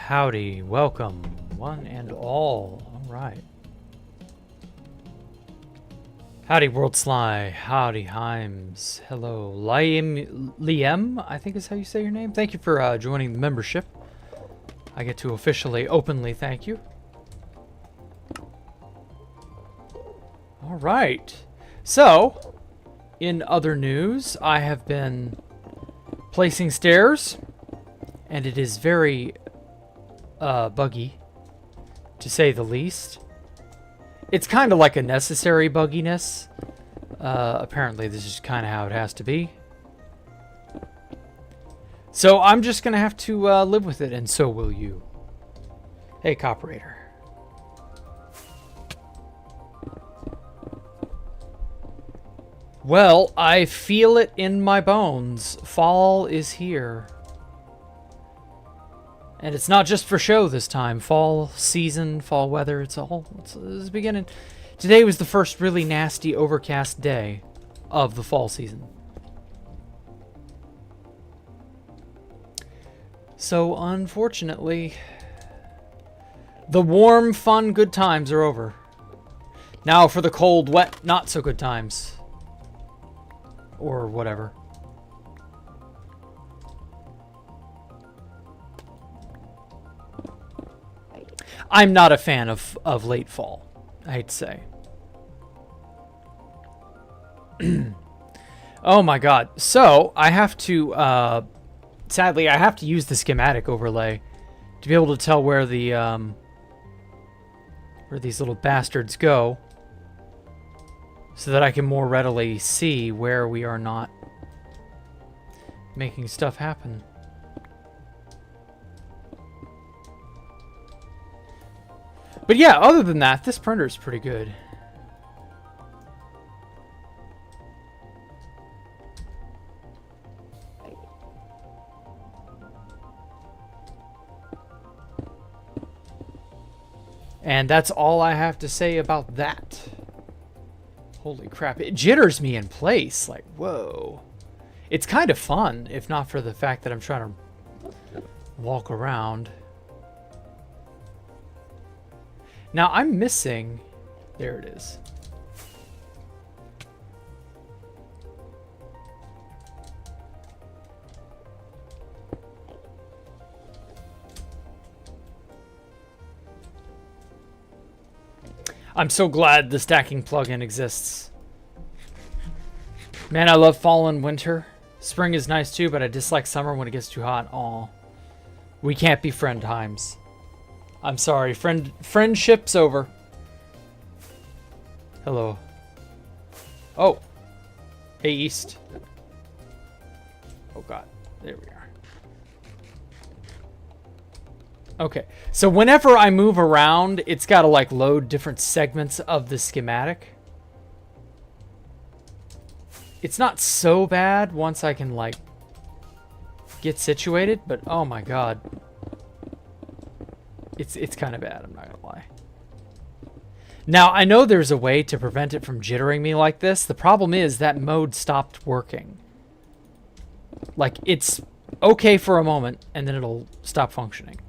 Howdy, welcome, one and all. All right. Howdy, World Sly. Howdy, Himes. Hello, Liam, I think is how you say your name. Thank you for joining the membership. I get to officially, openly thank you. All right. So, in other news, I have been placing stairs, and it is very buggy, to say the least. It's kind of like a necessary bugginess. Apparently this is kind of how it has to be. So I'm just going to have to live with it, and so will you. Hey, Cooperator. Well, I feel it in my bones. Fall is here. And it's not just for show this time. Fall season, fall weather, it's beginning. Today was the first really nasty overcast day of the fall season. So, unfortunately, the warm, fun, good times are over. Now for the cold, wet, not so good times. Or whatever. I'm not a fan of late fall, I hate to say. Oh my god. So, I have to, sadly, I have to use the schematic overlay to be able to tell where the, where these little bastards go, so that I can more readily see where we are not making stuff happen. But yeah, other than that, this printer is pretty good. And that's all I have to say about that. Holy crap, it jitters me in place. Like, whoa. It's kind of fun, if not for the fact that I'm trying to walk around. Now, I'm missing... There it is. I'm so glad the stacking plugin exists. Man, I love fall and winter. Spring is nice too, but I dislike summer when it gets too hot. Aw. We can't be friend times. I'm sorry, friendship's over. Hello. Oh. Hey, East. Oh, God. There we are. Okay. So whenever I move around, it's got to, like, load different segments of the schematic. It's not so bad once I can, like, get situated, but oh, my God. It's kind of bad, I'm not gonna lie. Now, I know there's a way to prevent it from jittering me like this. The problem is that mode stopped working. Like, it's okay for a moment, and then it'll stop functioning.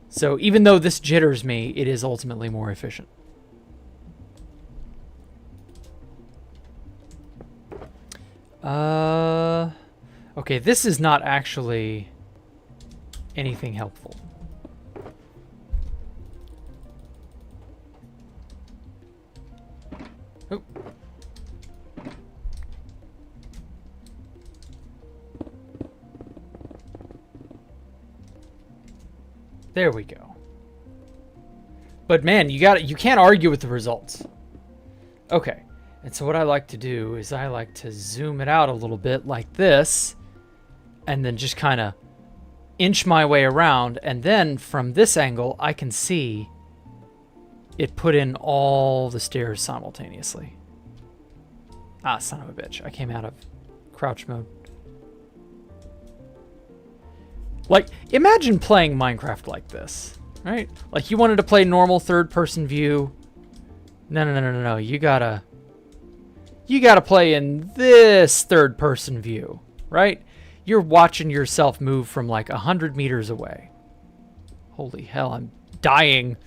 So, even though this jitters me, it is ultimately more efficient. Okay, this is not actually anything helpful. Oh. There we go. But man, you can't argue with the results. Okay. And so what I like to do is I like to zoom it out a little bit like this, and then just kind of inch my way around, and then from this angle I can see it put in all the stairs simultaneously. Ah, son of a bitch. I came out of crouch mode. Like, imagine playing Minecraft like this, right? Like, you wanted to play normal third-person view. No. You gotta play in this third-person view, right? You're watching yourself move from like 100 meters away. Holy hell, I'm dying.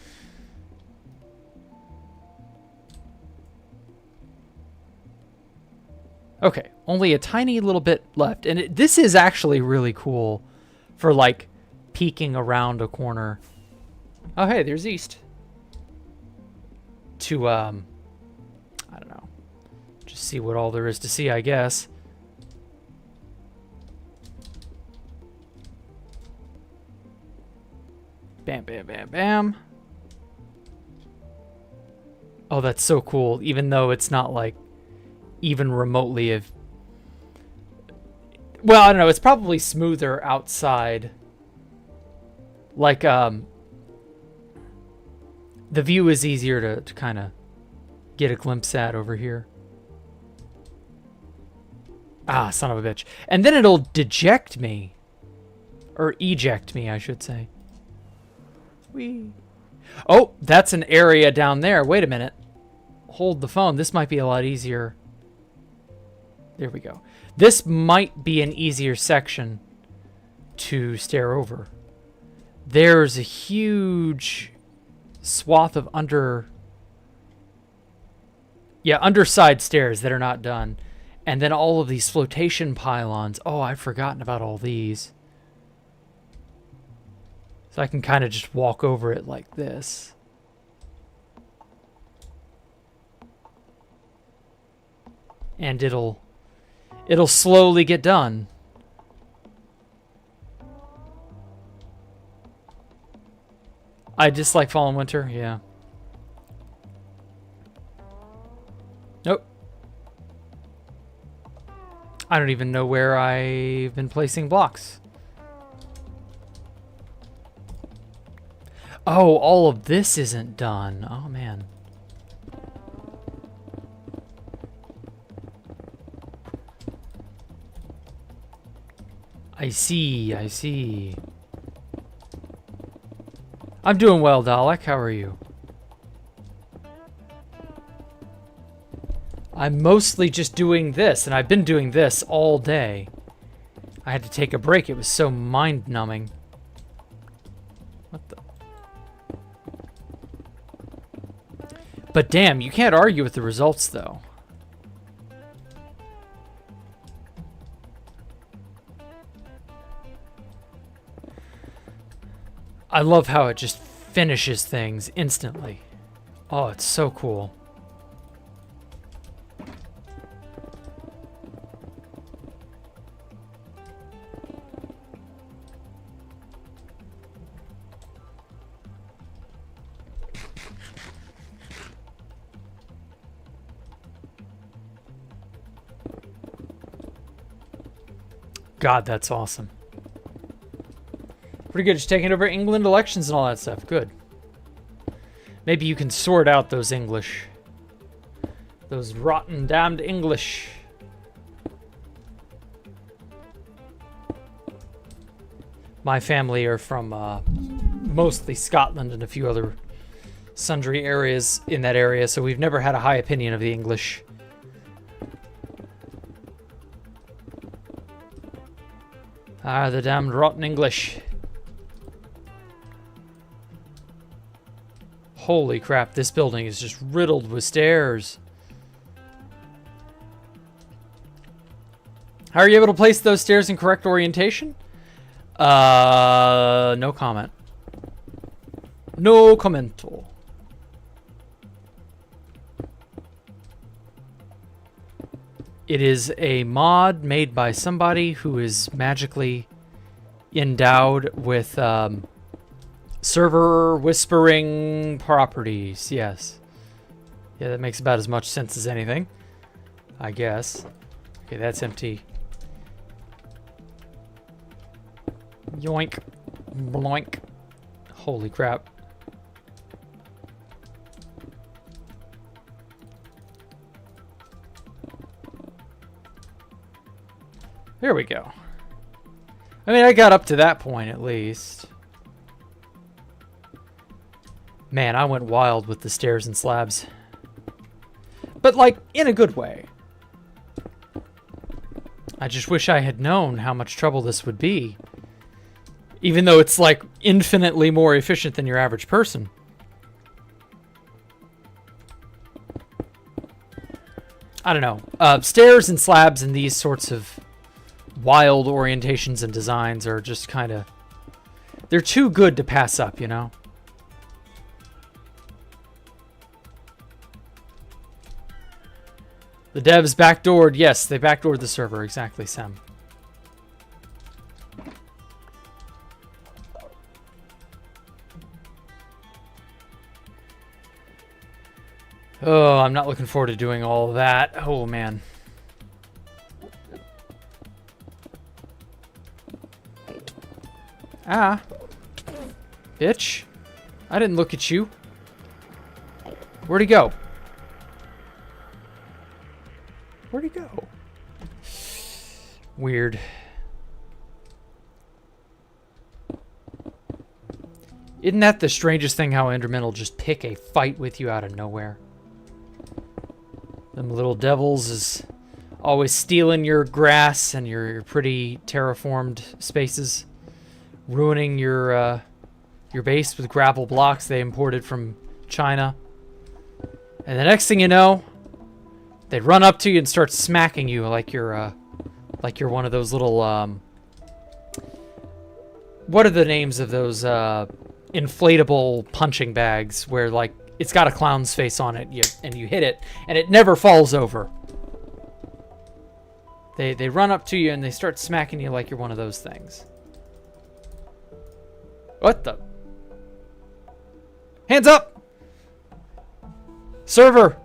Okay, only a tiny little bit left. And this is actually really cool for like peeking around a corner. Oh, hey, there's east. To, I don't know. Just see what all there is to see, I guess. Bam, bam, bam, bam. Oh, that's so cool. Even though it's not like even remotely of... Well, I don't know. It's probably smoother outside. Like, the view is easier to kind of get a glimpse at over here. Ah, son of a bitch. And then it'll deject me. Or eject me, I should say. Whee. Oh, that's an area down there. Wait a minute. Hold the phone. This might be a lot easier. There we go. This might be an easier section to stare over. There's a huge swath of underside stairs that are not done. And then all of these flotation pylons. Oh, I'd forgotten about all these. So I can kind of just walk over it like this. And it'll slowly get done. I dislike Fall and Winter, yeah. Nope. I don't even know where I've been placing blocks. Oh, all of this isn't done. Oh, man. I see. I'm doing well, Dalek. How are you? I'm mostly just doing this, and I've been doing this all day. I had to take a break. It was so mind-numbing. What the... But damn, you can't argue with the results, though. I love how it just finishes things instantly. Oh, it's so cool. God, that's awesome. Pretty good. Just taking over England elections and all that stuff. Good. Maybe you can sort out those English. Those rotten, damned English. My family are from mostly Scotland and a few other sundry areas in that area, so we've never had a high opinion of the English. Ah, the damned rotten English. Holy crap, this building is just riddled with stairs. How are you able to place those stairs in correct orientation? No comment. No commento. It is a mod made by somebody who is magically endowed with Server whispering properties. Yes. Yeah, that makes about as much sense as anything, I guess. Okay, that's empty. Yoink. Bloink. Holy crap. There we go. I mean, I got up to that point at least. Man, I went wild with the stairs and slabs. But, like, in a good way. I just wish I had known how much trouble this would be. Even though it's, like, infinitely more efficient than your average person. I don't know. Stairs and slabs and these sorts of wild orientations and designs are just kind of... They're too good to pass up, you know? The devs backdoored. Yes, they backdoored the server. Exactly, Sam. Oh, I'm not looking forward to doing all of that. Oh, man. Ah. Bitch. I didn't look at you. Where'd he go? Where'd he go? Weird. Isn't that the strangest thing, how Endermen will just pick a fight with you out of nowhere? Them little devils is always stealing your grass and your pretty terraformed spaces. Ruining your base with gravel blocks they imported from China. And the next thing you know, they run up to you and start smacking you like you're one of those little what are the names of those inflatable punching bags where, like, it's got a clown's face on it and you hit it and it never falls over. They run up to you and they start smacking you like you're one of those things. What the? Hands up! Server!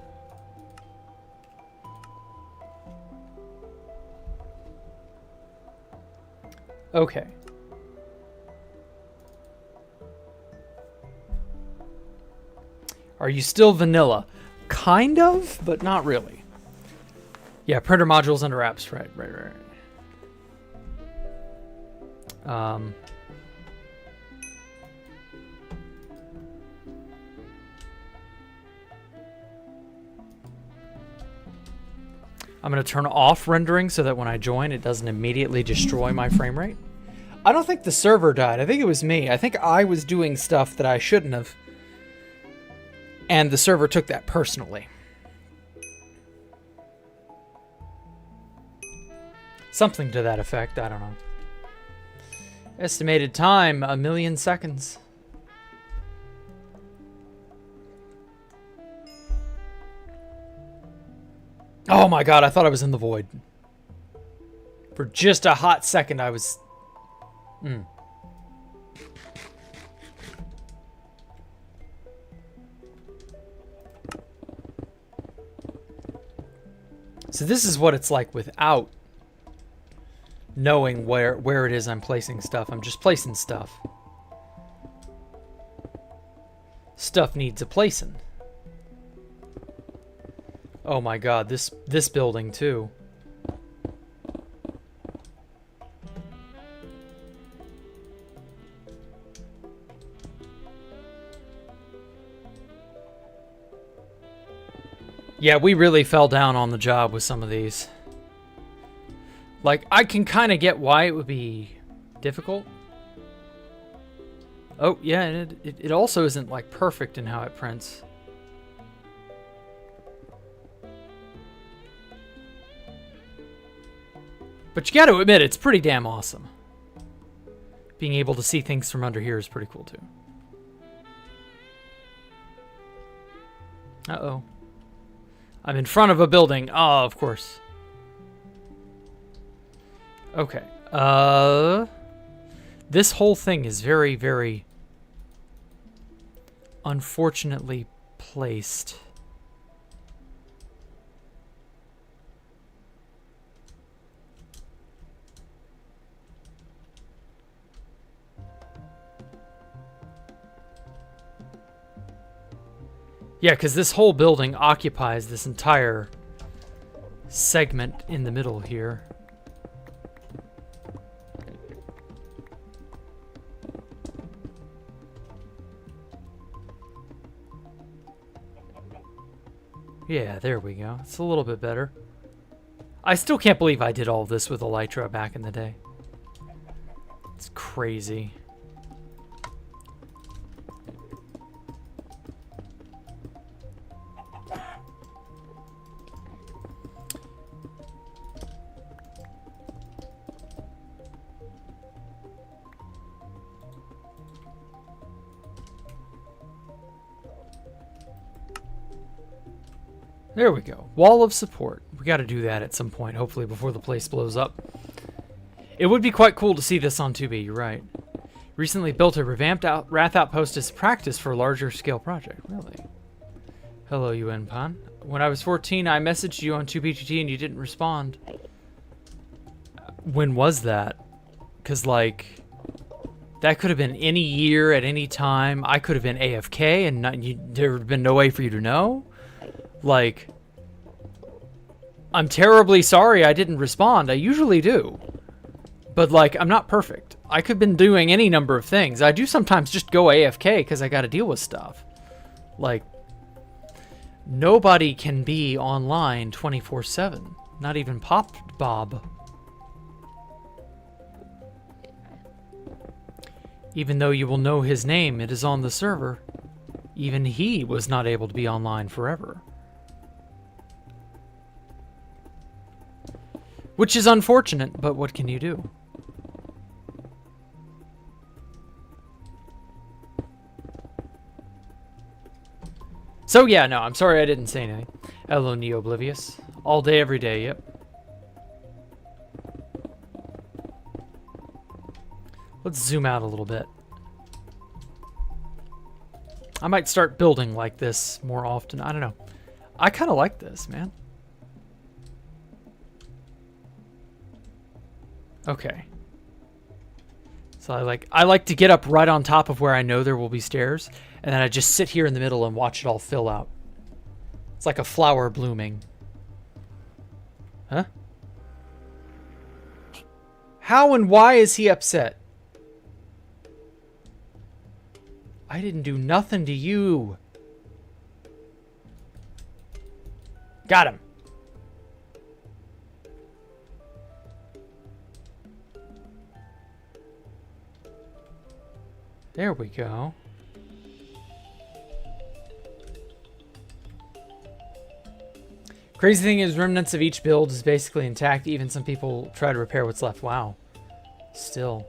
Okay. Are you still vanilla? Kind of, but not really. Yeah, printer modules under apps. Right. I'm going to turn off rendering so that when I join, it doesn't immediately destroy my frame rate. I don't think the server died. I think it was me. I think I was doing stuff that I shouldn't have. And the server took that personally. Something to that effect. I don't know. Estimated time, 1,000,000 seconds. Oh my god, I thought I was in the void. For just a hot second, I was... So this is what it's like without knowing where it is I'm placing stuff. I'm just placing stuff. Stuff needs a placing. Oh my god, this building too. Yeah, we really fell down on the job with some of these. Like, I can kind of get why it would be difficult. Oh, yeah, and it also isn't, like, perfect in how it prints. But you got to admit, it's pretty damn awesome. Being able to see things from under here is pretty cool, too. Uh-oh. I'm in front of a building. Oh, of course. Okay. This whole thing is very, very unfortunately placed. Yeah, because this whole building occupies this entire segment in the middle here. Yeah, there we go. It's a little bit better. I still can't believe I did all of this with Elytra back in the day. It's crazy. There we go. Wall of support. We got to do that at some point, hopefully before the place blows up. It would be quite cool to see this on 2B, you're right. Recently built a revamped Wrath Outpost as practice for a larger scale project. Really? Hello, UN Pan. When I was 14, I messaged you on 2B2T and you didn't respond. When was that? Because, like, that could have been any year at any time. I could have been AFK and there would have been no way for you to know. Like, I'm terribly sorry I didn't respond. I usually do. But, like, I'm not perfect. I could have been doing any number of things. I do sometimes just go AFK because I got to deal with stuff. Like, nobody can be online 24/7. Not even Pop Bob. Even though you will know his name, it is on the server. Even he was not able to be online forever. Which is unfortunate, but what can you do? So yeah, no, I'm sorry I didn't say anything. Hello, Neo-Oblivious. All day, every day, yep. Let's zoom out a little bit. I might start building like this more often. I don't know. I kind of like this, man. Okay. So I like to get up right on top of where I know there will be stairs, and then I just sit here in the middle and watch it all fill out. It's like a flower blooming. Huh? How and why is he upset? I didn't do nothing to you. Got him. There we go. Crazy thing is, remnants of each build is basically intact. Even some people try to repair what's left. Wow. Still.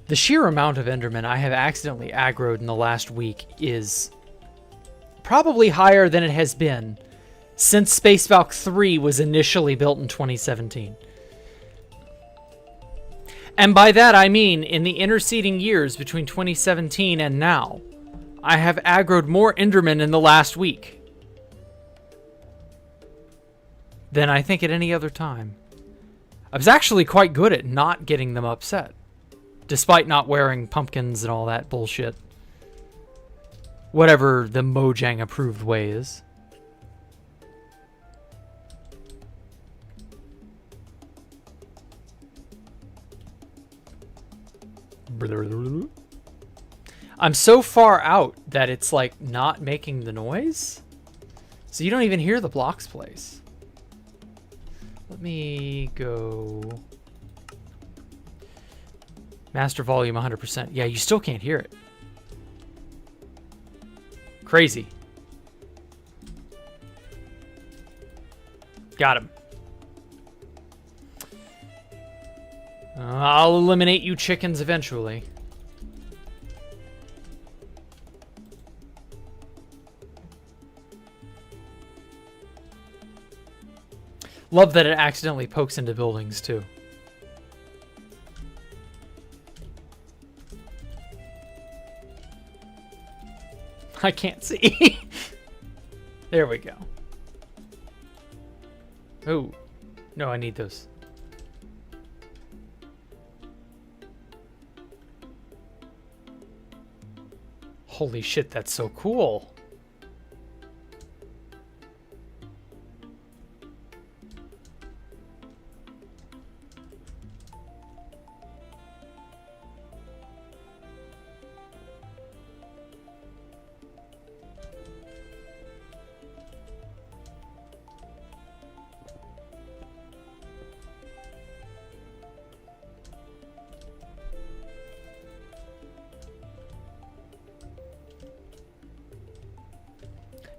The sheer amount of Endermen I have accidentally aggroed in the last week is probably higher than it has been since Space Valk 3 was initially built in 2017. And by that I mean, in the interceding years between 2017 and now, I have aggroed more Endermen in the last week than I think at any other time. I was actually quite good at not getting them upset, despite not wearing pumpkins and all that bullshit. Whatever the Mojang approved way is. I'm so far out that it's like not making the noise. So you don't even hear the blocks place. Let me go master volume 100%. Yeah, you still can't hear it. Crazy. Got him. I'll eliminate you chickens eventually. Love that it accidentally pokes into buildings too. I can't see. There we go. Oh, no, I need those. Holy shit, that's so cool.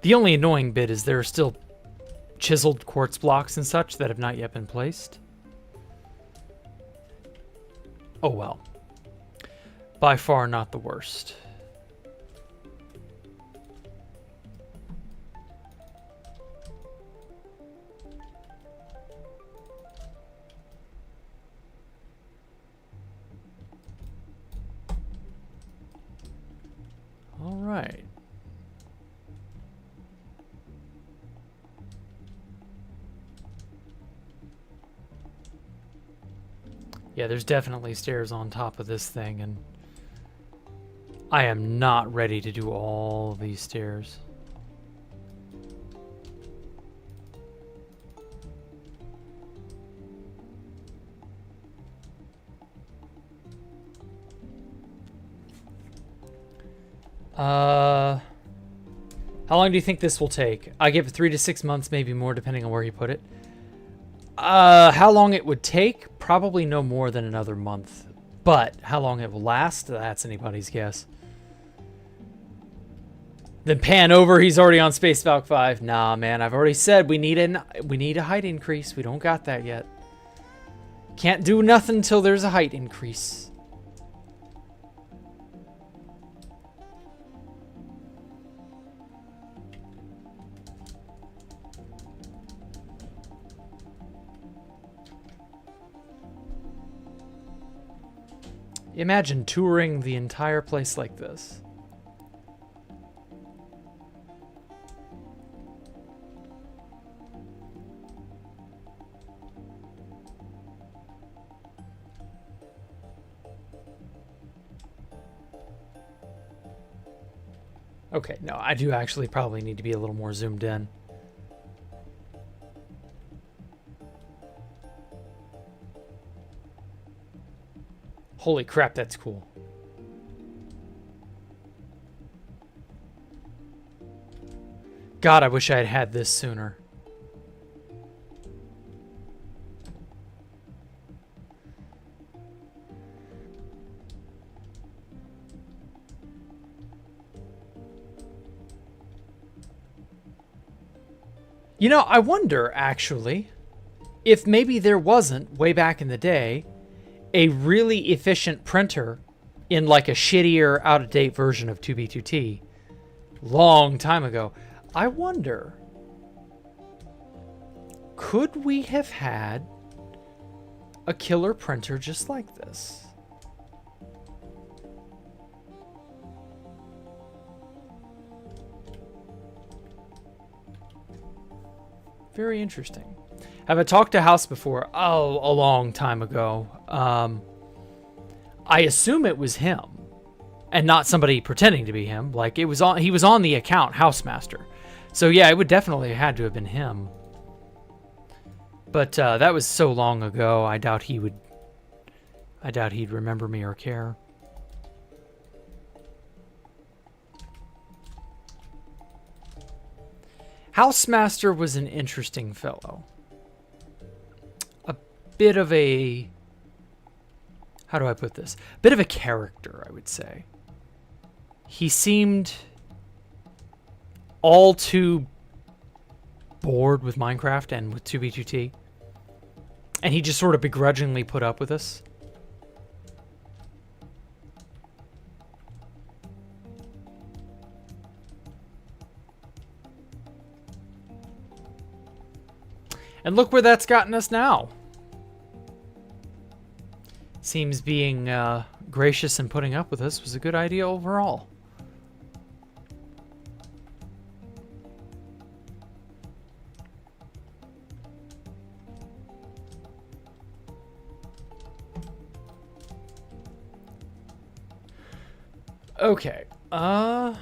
The only annoying bit is there are still chiseled quartz blocks and such that have not yet been placed. Oh well. By far not the worst. All right. Yeah, there's definitely stairs on top of this thing, and I am not ready to do all these stairs. How long do you think this will take? I give it 3 to 6 months, maybe more, depending on where you put it. How long it would take? Probably no more than another month. But how long it will last? That's anybody's guess. Then pan over, he's already on Space Valk 5. Nah, man, I've already said we need a height increase. We don't got that yet. Can't do nothing until there's a height increase. Imagine touring the entire place like this. Okay, no, I do actually probably need to be a little more zoomed in. Holy crap, that's cool. God, I wish I had had this sooner. You know, I wonder, actually, if maybe there wasn't, way back in the day, a really efficient printer in like a shittier, out-of-date version of 2B2T long time ago. I wonder, could we have had a killer printer just like this? Very interesting. Have I talked to House before? Oh, a long time ago. I assume it was him, and not somebody pretending to be him. Like it was on. He was on the account, Housemaster. So yeah, it would definitely have had to have been him. But that was so long ago. I doubt he would. I doubt he'd remember me or care. Housemaster was an interesting fellow. Bit of a, how do I put this? Bit of a character, I would say. He seemed all too bored with Minecraft and with 2B2T. And he just sort of begrudgingly put up with us. And look where that's gotten us now. Seems being gracious and putting up with us was a good idea overall. Okay. Oh,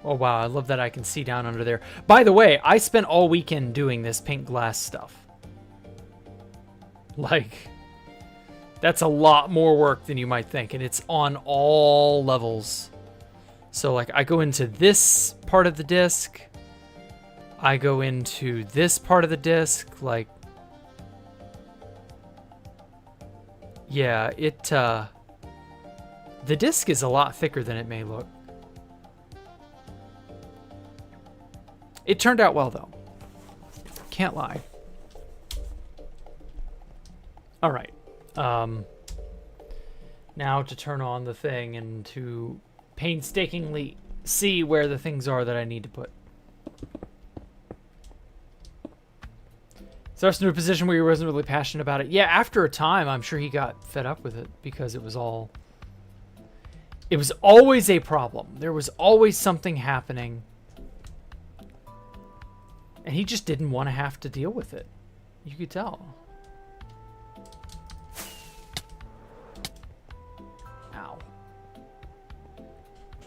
wow. I love that I can see down under there. By the way, I spent all weekend doing this pink glass stuff. Like, that's a lot more work than you might think. And it's on all levels. So, like, I go into this part of the disc. I go into this part of the disc. Like, yeah, the disc is a lot thicker than it may look. It turned out well, though. Can't lie. All right. Now to turn on the thing and to painstakingly see where the things are that I need to put. Starts into a position where he wasn't really passionate about it. Yeah, after a time, I'm sure he got fed up with it because it was all... It was always a problem. There was always something happening. And he just didn't want to have to deal with it. You could tell. Ow.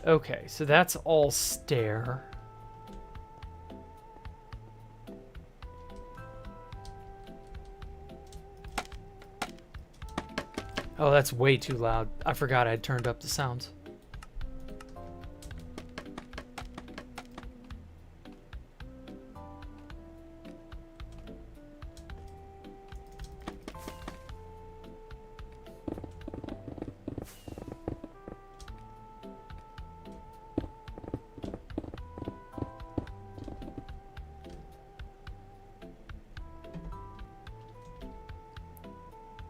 Okay, so that's all stair. Oh, that's way too loud. I forgot I'd turned up the sounds.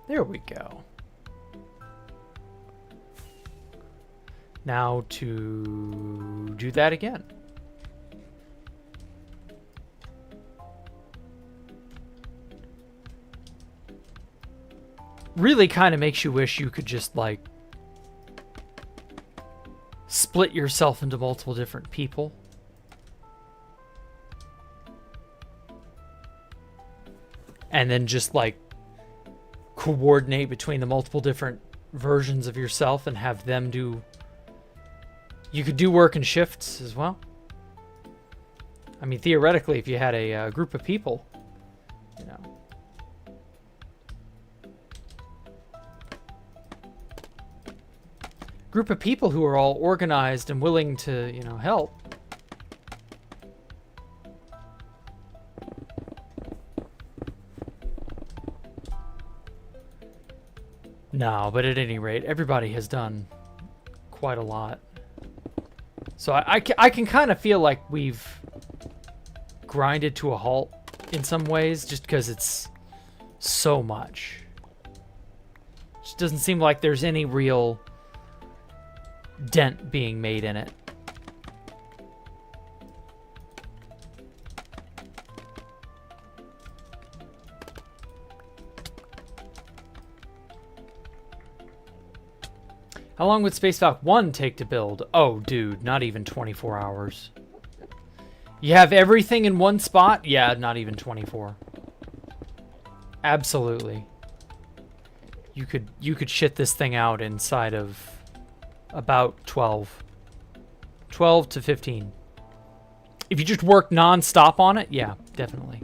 There we go. Now to do that again. Really kind of makes you wish you could just, like, split yourself into multiple different people. And then just, like, coordinate between the multiple different versions of yourself and have them do... You could do work in shifts as well. I mean, theoretically, if you had a group of people, you know. Group of people who are all organized and willing to, you know, help. No, but at any rate, everybody has done quite a lot. So I can kind of feel like we've grinded to a halt in some ways, just because it's so much. It just doesn't seem like there's any real dent being made in it. How long would Space Falcon 1 take to build? Oh, dude, not even 24 hours. You have everything in one spot? Yeah, not even 24. Absolutely. You could shit this thing out inside of about 12. 12 to 15. If you just work non-stop on it, yeah, definitely.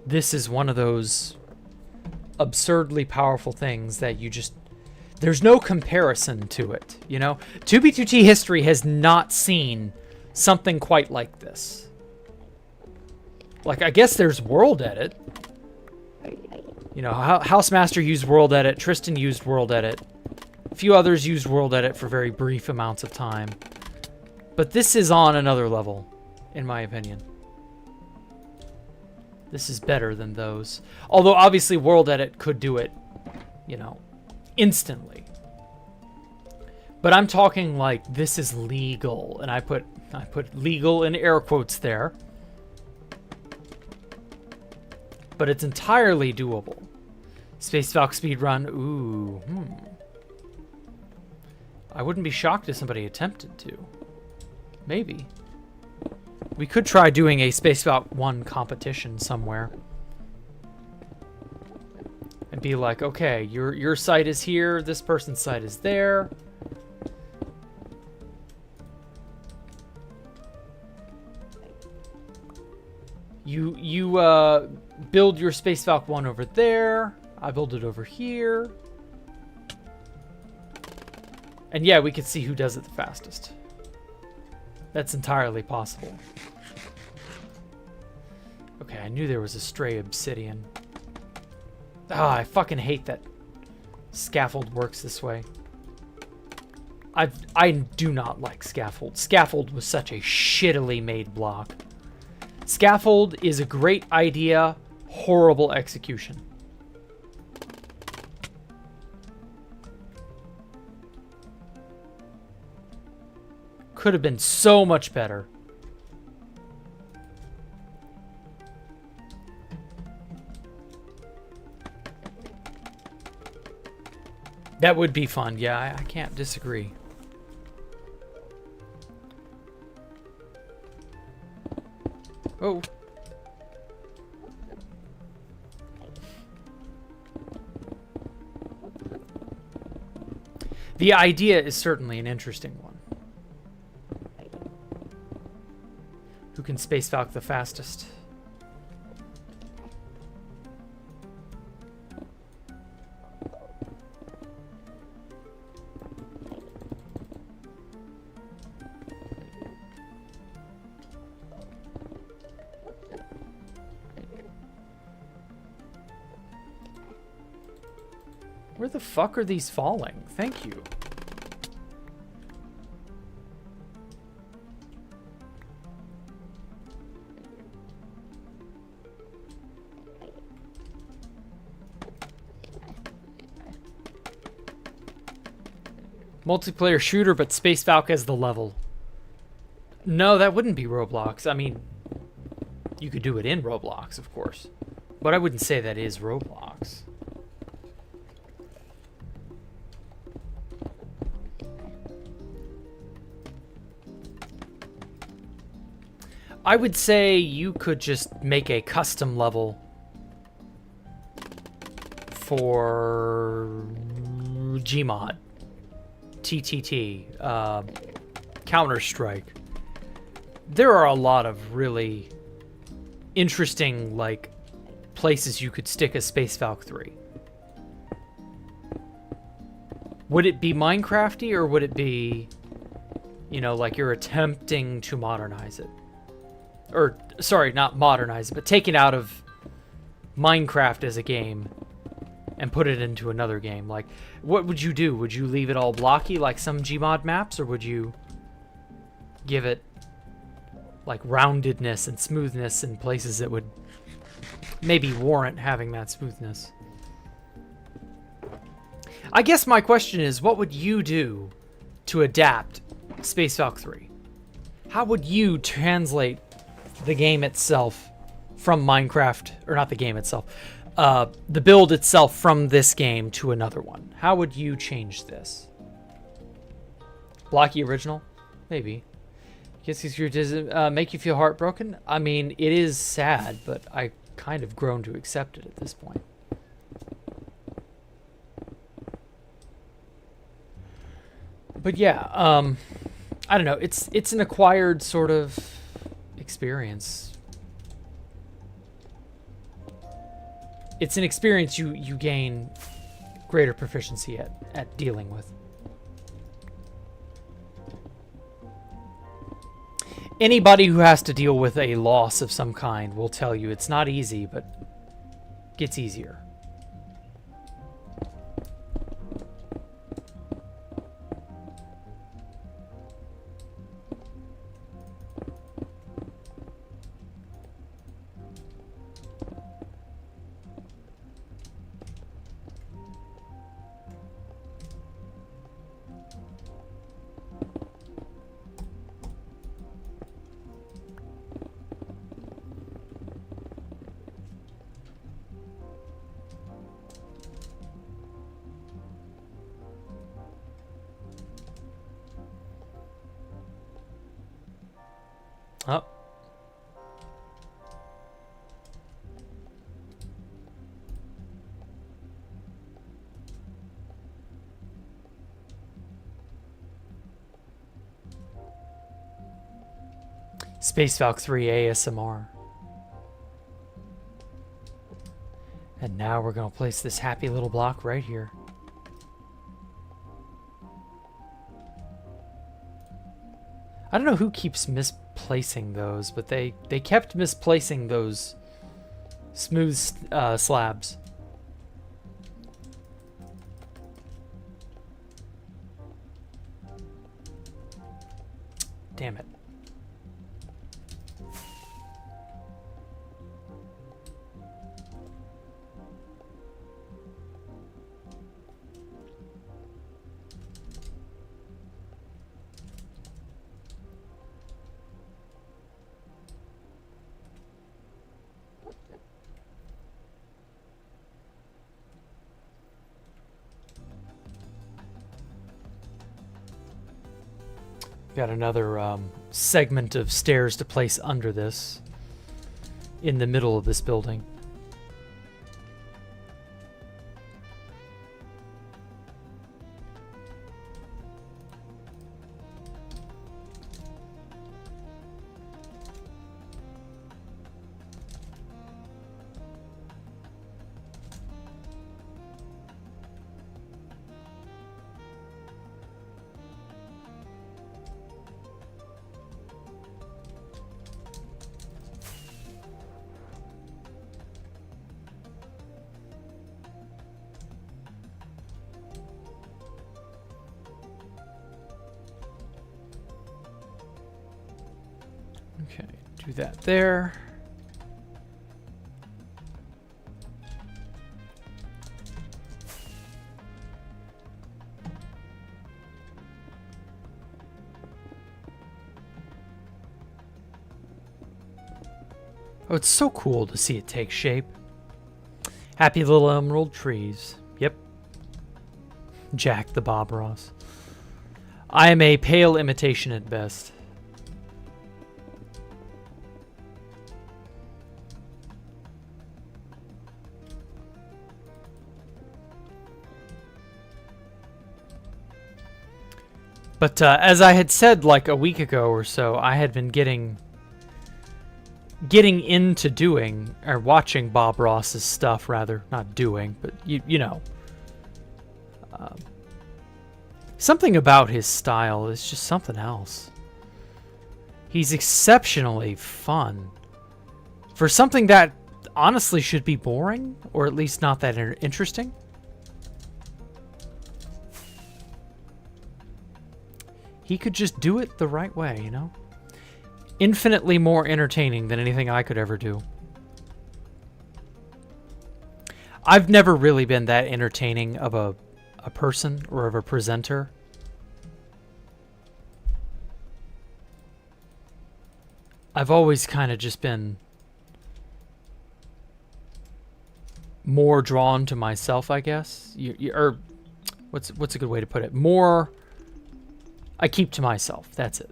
This is one of those absurdly powerful things that you just... There's no comparison to it, you know? 2B2T history has not seen something quite like this. Like, I guess there's World Edit. You know, Housemaster used World Edit, Tristan used World Edit. A few others used World Edit for very brief amounts of time. But this is on another level, in my opinion. This is better than those. Although, obviously, World Edit could do it, you know, instantly. But I'm talking like this is legal. And I put legal in air quotes there. But it's entirely doable. Space Valk speedrun. Ooh. I wouldn't be shocked if somebody attempted to. Maybe. We could try doing a Space Falcon 1 competition somewhere. And be like, okay, your site is here, this person's site is there. You build your Space Falcon 1 over there. I build it over here. And yeah, we could see who does it the fastest. That's entirely possible. Okay, I knew there was a stray obsidian. Ah, I fucking hate that scaffold works this way. I do not like scaffold. Scaffold was such a shittily made block. Scaffold is a great idea, horrible execution. Could have been so much better. That would be fun. Yeah, I can't disagree. Oh. The idea is certainly an interesting one. Who can Space Falcon the fastest? Where the fuck are these falling? Thank you. Multiplayer shooter, but Space Falcon as the level. No, that wouldn't be Roblox. I mean, you could do it in Roblox, of course. But I wouldn't say that is Roblox. I would say you could just make a custom level for Gmod, TTT, Counter-Strike. There are a lot of really interesting, like, places you could stick a Space Falcon 3. Would it be Minecrafty, or would it be, you know, like you're attempting to modernize it? Or, sorry, not modernize it, but take it out of Minecraft as a game and put it into another game. Like, what would you do? Would you leave it all blocky like some Gmod maps, or would you give it, like, roundedness and smoothness in places that would maybe warrant having that smoothness? I guess my question is, what would you do to adapt Space Falcon 3? How would you translate the game itself from Minecraft, or not the game itself, the build itself from this game to another one? How would you change this? Blocky original? Maybe. Does it make you feel heartbroken? I mean, it is sad, but I kind of grown to accept it at this point. But yeah, I don't know. It's an acquired sort of experience. It's an experience you gain greater proficiency at dealing with. Anybody who has to deal with a loss of some kind will tell you it's not easy, but gets easier. Oh. Space Valk 3 ASMR. And now we're going to place this happy little block right here. I don't know who keeps misplacing those, but they kept misplacing those smooth slabs. Damn it. Got another segment of stairs to place under this, in the middle of this building. Okay, do that there. Oh, it's so cool to see it take shape. Happy little emerald trees. Yep. Jack the Bob Ross. I am a pale imitation at best. But as I had said like a week ago or so, I had been getting into doing, or watching Bob Ross's stuff, rather. Not doing, but you know. Something about his style is just something else. He's exceptionally fun. For something that honestly should be boring, or at least not that interesting. He could just do it the right way, you know? Infinitely more entertaining than anything I could ever do. I've never really been that entertaining of a person or of a presenter. I've always kind of just been more drawn to myself, I guess. Or what's a good way to put it? More I keep to myself. That's it.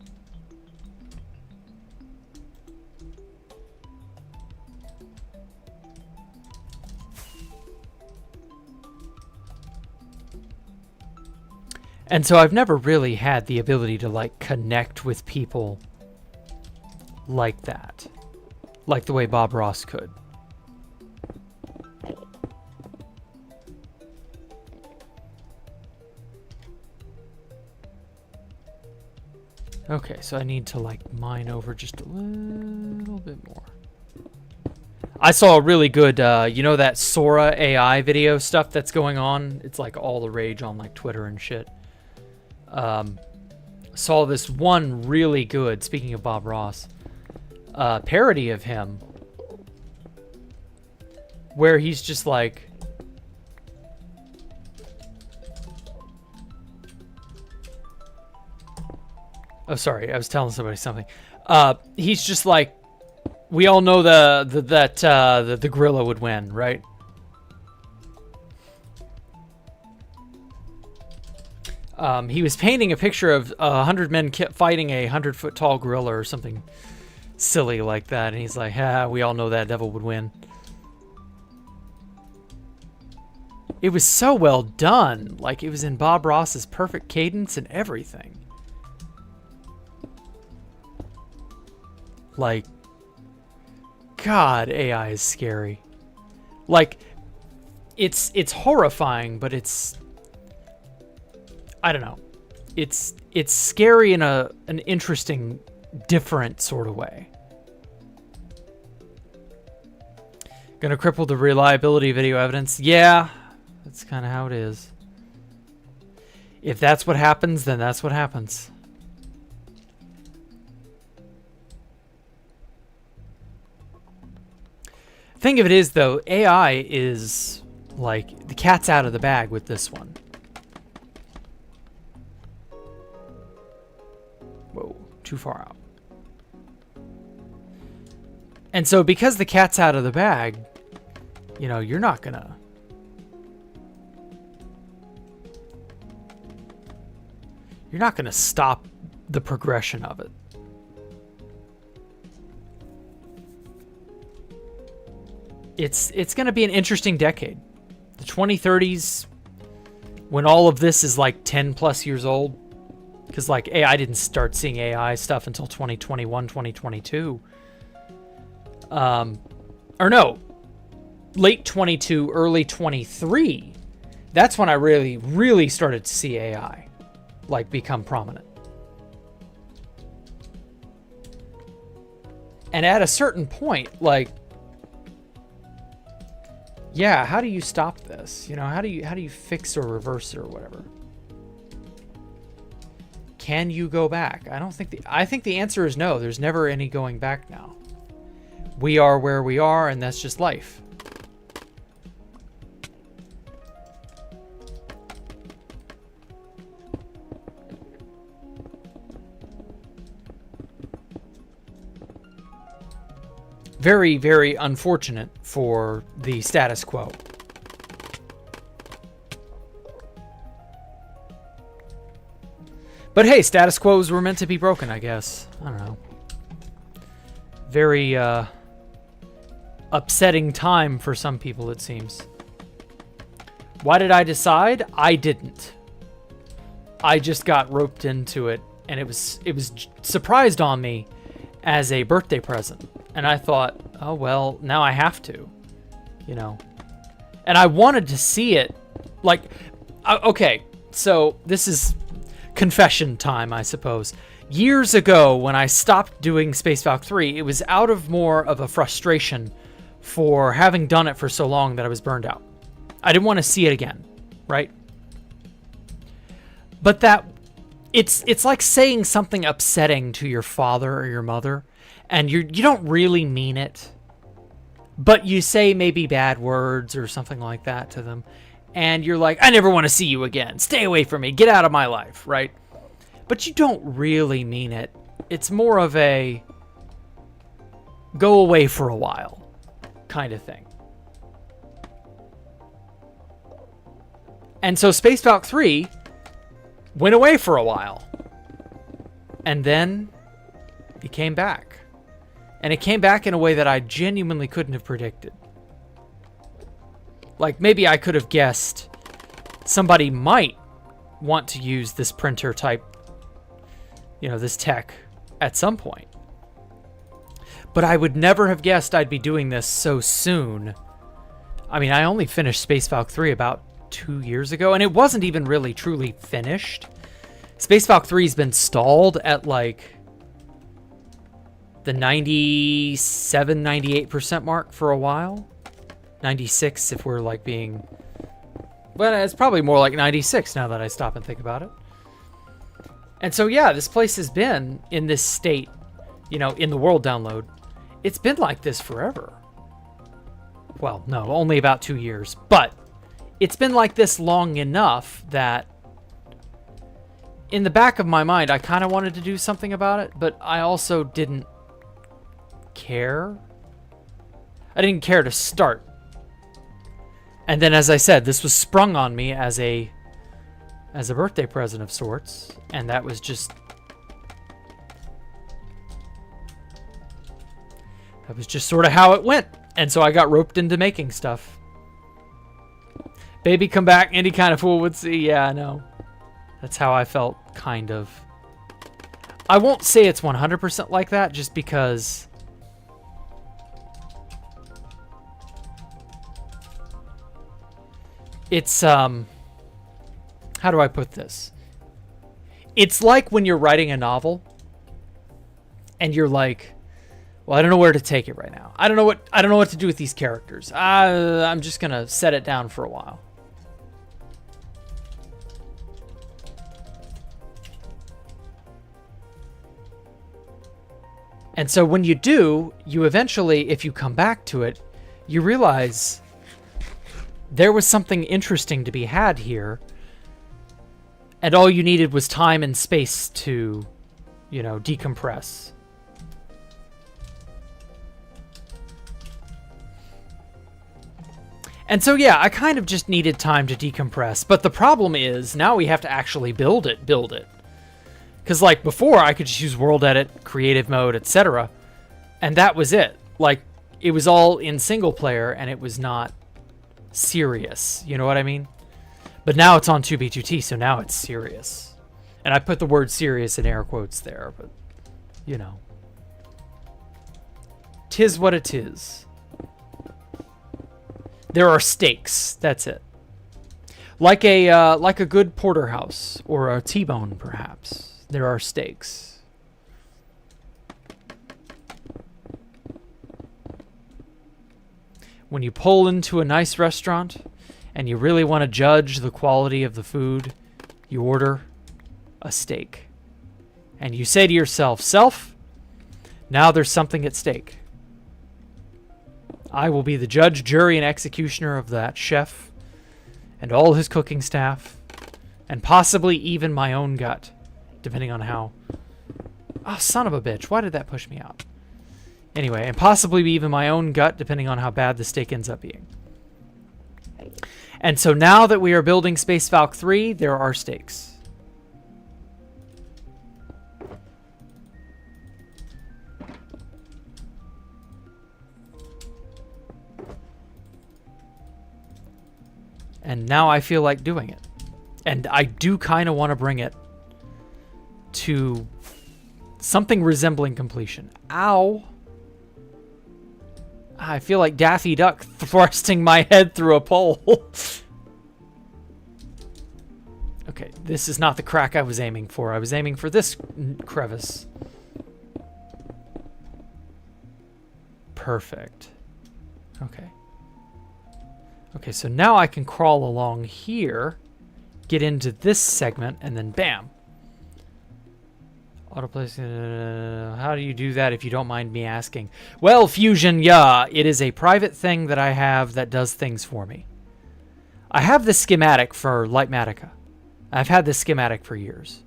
And so I've never really had the ability to like connect with people like that. Like the way Bob Ross could. Okay, so I need to like mine over just a little bit more. I saw a really good, you know that Sora AI video stuff that's going on? It's like all the rage on like Twitter and shit. Saw this one really good, speaking of Bob Ross, parody of him. Where he's just like... Oh, sorry, I was telling somebody something. He's just like, we all know that the gorilla would win, right? He was painting a picture of 100 men fighting a 100-foot tall gorilla or something silly like that, and he's like, we all know that devil would win. It was so well done. Like, it was in Bob Ross's perfect cadence and everything. Like, God, AI is scary. Like, it's horrifying, but it's, I don't know. It's scary in an interesting, different sort of way. Gonna cripple the reliability of video evidence. Yeah, that's kind of how it is. If that's what happens, then that's what happens. Thing of it is, though, AI is like the cat's out of the bag with this one. Whoa, too far out. And so because the cat's out of the bag, you know, you're not gonna stop the progression of it. It's going to be an interesting decade. The 2030s, when all of this is like 10 plus years old, because like AI didn't start seeing AI stuff until 2021, 2022. Or no, late 22, early 23. That's when I really, really started to see AI like become prominent. And at a certain point, like, yeah, how do you stop this? You know, how do you fix or reverse it or whatever? Can you go back? I think the answer is no. There's never any going back now. We are where we are, and that's just life. Very, very unfortunate for the status quo. But hey, status quos were meant to be broken, I guess. I don't know. Very upsetting time for some people, it seems. Why did I decide? I didn't. I just got roped into it, and it was surprised on me as a birthday present. And I thought, oh, well, now I have to, you know. And I wanted to see it. Like, okay, so this is confession time, I suppose. Years ago, when I stopped doing Space Valk 3, it was out of more of a frustration for having done it for so long that I was burned out. I didn't want to see it again, right? But that, it's like saying something upsetting to your father or your mother, and you don't really mean it, but you say maybe bad words or something like that to them, and you're like, I never want to see you again. Stay away from me. Get out of my life, right? But you don't really mean it. It's more of a go away for a while kind of thing. And so Space Valk 3 went away for a while. And then it came back. And it came back in a way that I genuinely couldn't have predicted. Like, maybe I could have guessed somebody might want to use this printer type, you know, this tech at some point. But I would never have guessed I'd be doing this so soon. I mean, I only finished Space Valk 3 about 2 years ago, and it wasn't even really truly finished. Space Valk 3's been stalled at like the 97, 98% mark for a while. 96 if we're like being... But it's probably more like 96 now that I stop and think about it. And so yeah, this place has been in this state, you know, in the world download. It's been like this forever. Well, no, only about 2 years. But it's been like this long enough that in the back of my mind, I kind of wanted to do something about it, but I also didn't care. I didn't care to start. And then, as I said, this was sprung on me as a birthday present of sorts, and that was just That was just sort of how it went. And so I got roped into making stuff. Baby, come back. Any kind of fool would see. Yeah, I know. That's how I felt, kind of. I won't say it's 100% like that, just because... It's, how do I put this? It's like when you're writing a novel, and you're like, well, I don't know where to take it right now. I don't know what to do with these characters. I'm just gonna set it down for a while. And so when you do, you eventually, if you come back to it, you realize there was something interesting to be had here. And all you needed was time and space to, you know, decompress. And so, yeah, I kind of just needed time to decompress. But the problem is, now we have to actually build it. Because, like, before, I could just use world edit, creative mode, etc. And that was it. Like, it was all in single player, and it was not serious. You know what I mean? But now it's on 2B2T, so now it's serious. And I put the word serious in air quotes there, but, you know. 'Tis what it is. There are stakes. That's it. Like a good porterhouse or a T-bone, perhaps. There are stakes. When you pull into a nice restaurant and you really want to judge the quality of the food, you order a steak. And you say to yourself, "Self, now there's something at stake. I will be the judge, jury, and executioner of that chef and all his cooking staff, and possibly even my own gut, depending on how... Oh, son of a bitch. Why did that push me out? Anyway, and possibly even my own gut, depending on how bad the steak ends up being. And so now that we are building Space Valk 3, there are stakes. And now I feel like doing it. And I do kind of want to bring it to something resembling completion. Ow. I feel like Daffy Duck thrusting my head through a pole. Okay, this is not the crack I was aiming for. I was aiming for this crevice. Perfect. Okay. Okay, so now I can crawl along here, get into this segment, and then bam. Autoplace. How do you do that if you don't mind me asking? Well, Fusion, yeah, it is a private thing that I have that does things for me. I have the schematic for Lightmatica. I've had this schematic for years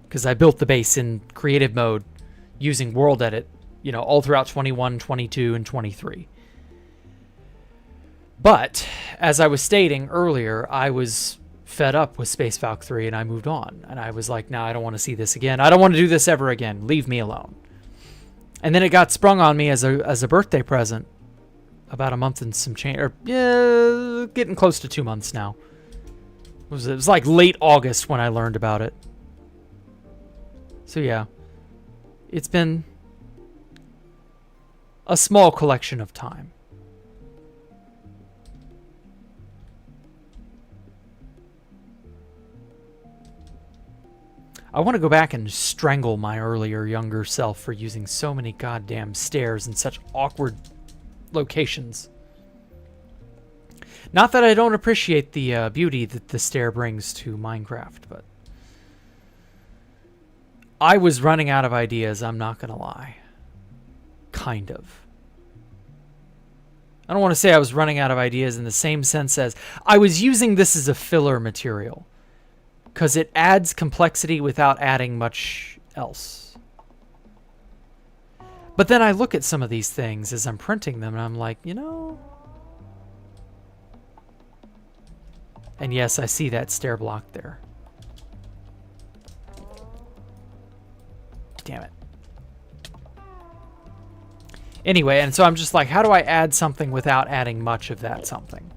because I built the base in creative mode using World Edit, you know, all throughout 21, 22, and 23. But, as I was stating earlier, I was fed up with Space Valk 3 and I moved on. And I was like, nah, I don't want to see this again. I don't want to do this ever again. Leave me alone. And then it got sprung on me as a birthday present about a month and some change, or yeah, getting close to 2 months now. It was like late August when I learned about it. So yeah, it's been a small collection of time. I want to go back and strangle my earlier younger self for using so many goddamn stairs in such awkward locations. Not that I don't appreciate the beauty that the stair brings to Minecraft, but I was running out of ideas, I'm not going to lie. Kind of. I don't want to say I was running out of ideas in the same sense as I was using this as a filler material. Because it adds complexity without adding much else. But then I look at some of these things as I'm printing them and I'm like, you know... And yes, I see that stair block there. Damn it. Anyway, and so I'm just like, how do I add something without adding much of that something?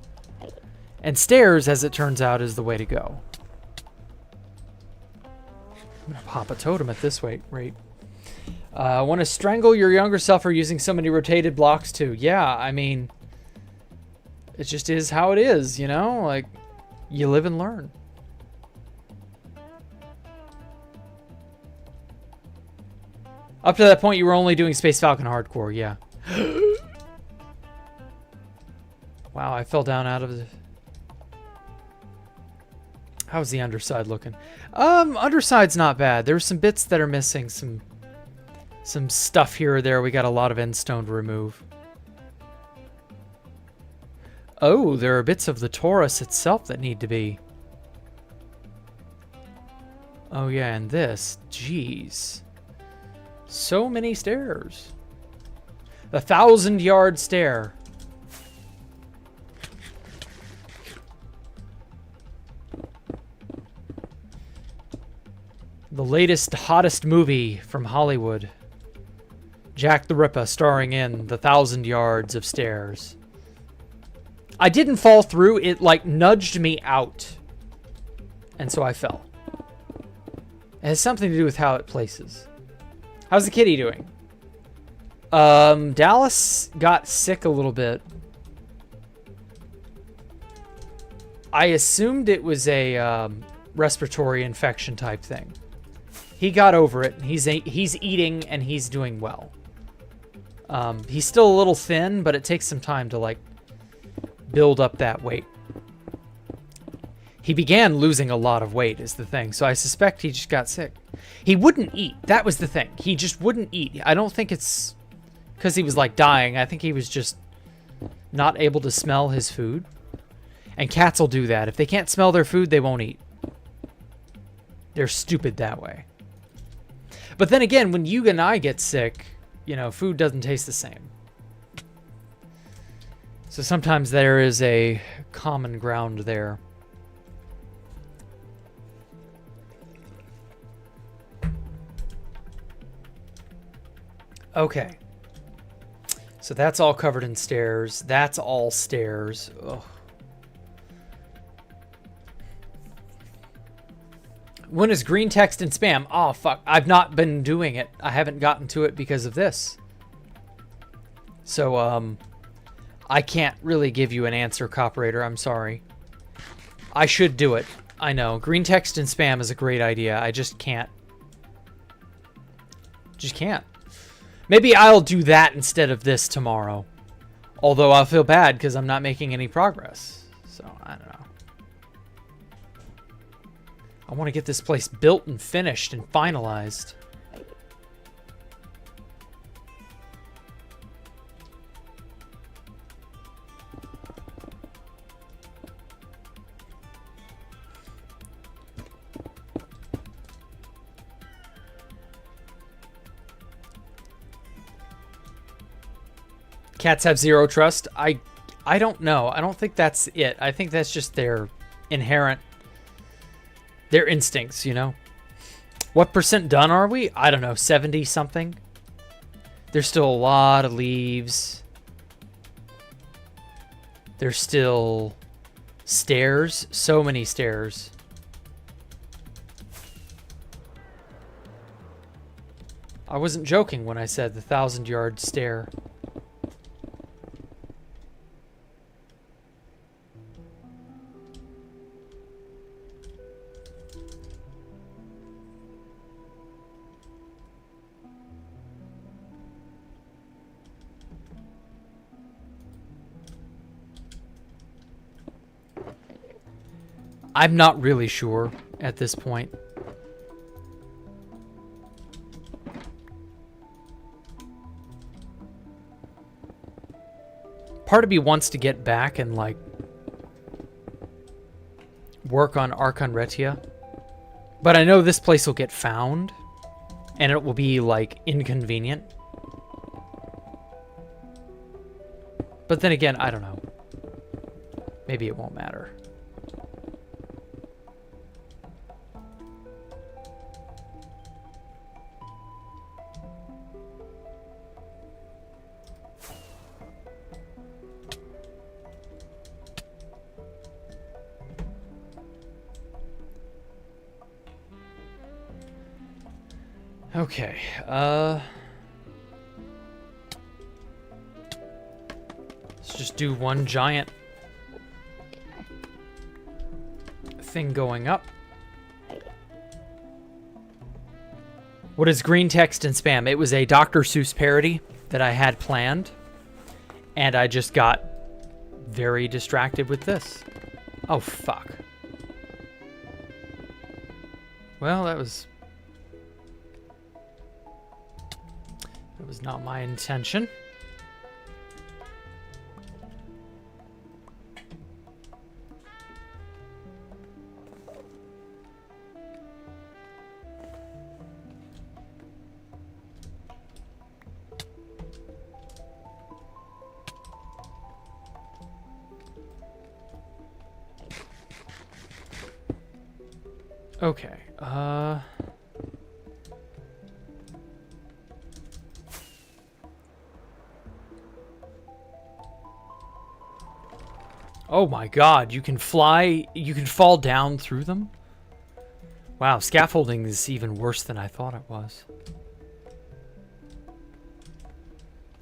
And stairs, as it turns out, is the way to go. I'm going to pop a totem at this rate. Want to strangle your younger self for using so many rotated blocks too. Yeah, I mean, it just is how it is, you know? Like, you live and learn. Up to that point, you were only doing Space Falcon Hardcore, yeah. Wow, I fell down out of the... How's the underside looking? Underside's not bad. There's some bits that are missing, some stuff here or there. We got a lot of endstone to remove. Oh, there are bits of the torus itself that need to be... Oh yeah, and this. Jeez. So many stairs. The 1,000-yard stair. The latest, hottest movie from Hollywood. Jacktherippa starring in the 1,000 yards of stairs. I didn't fall through. It, like, nudged me out. And so I fell. It has something to do with how it places. How's the kitty doing? Dallas got sick a little bit. I assumed it was a respiratory infection type thing. He got over it. He's eating and he's doing well. He's still a little thin, but it takes some time to, like, build up that weight. He began losing a lot of weight is the thing, so I suspect he just got sick. He wouldn't eat. That was the thing. He just wouldn't eat. I don't think it's because he was, like, dying. I think he was just not able to smell his food. And cats will do that. If they can't smell their food, they won't eat. They're stupid that way. But then again, when you and I get sick, you know, food doesn't taste the same. So sometimes there is a common ground there. Okay. So that's all covered in stairs. That's all stairs. Ugh. When is green text and spam? Oh, fuck. I've not been doing it. I haven't gotten to it because of this. So, I can't really give you an answer, Coperator. I'm sorry. I should do it. I know. Green text and spam is a great idea. I just can't. Just can't. Maybe I'll do that instead of this tomorrow. Although I'll feel bad because I'm not making any progress. So, I don't know. I want to get this place built and finished and finalized. Cats have zero trust. I don't know. I don't think that's it. I think that's just their inherent, their instincts, you know? What percent done are we? I don't know, 70 something. There's still a lot of leaves. There's still stairs. So many stairs. I wasn't joking when I said the 1,000-yard stair. I'm not really sure at this point. Part of me wants to get back and, like, work on Archon Retia. But I know this place will get found. And it will be, like, inconvenient. But then again, I don't know. Maybe it won't matter. Okay, let's just do one giant thing going up. What is green text and spam? It was a Dr. Seuss parody that I had planned, and I just got very distracted with this. Oh, fuck. Well, that was not my intention. Okay, oh my god, you can fly, you can fall down through them? Wow, scaffolding is even worse than I thought it was.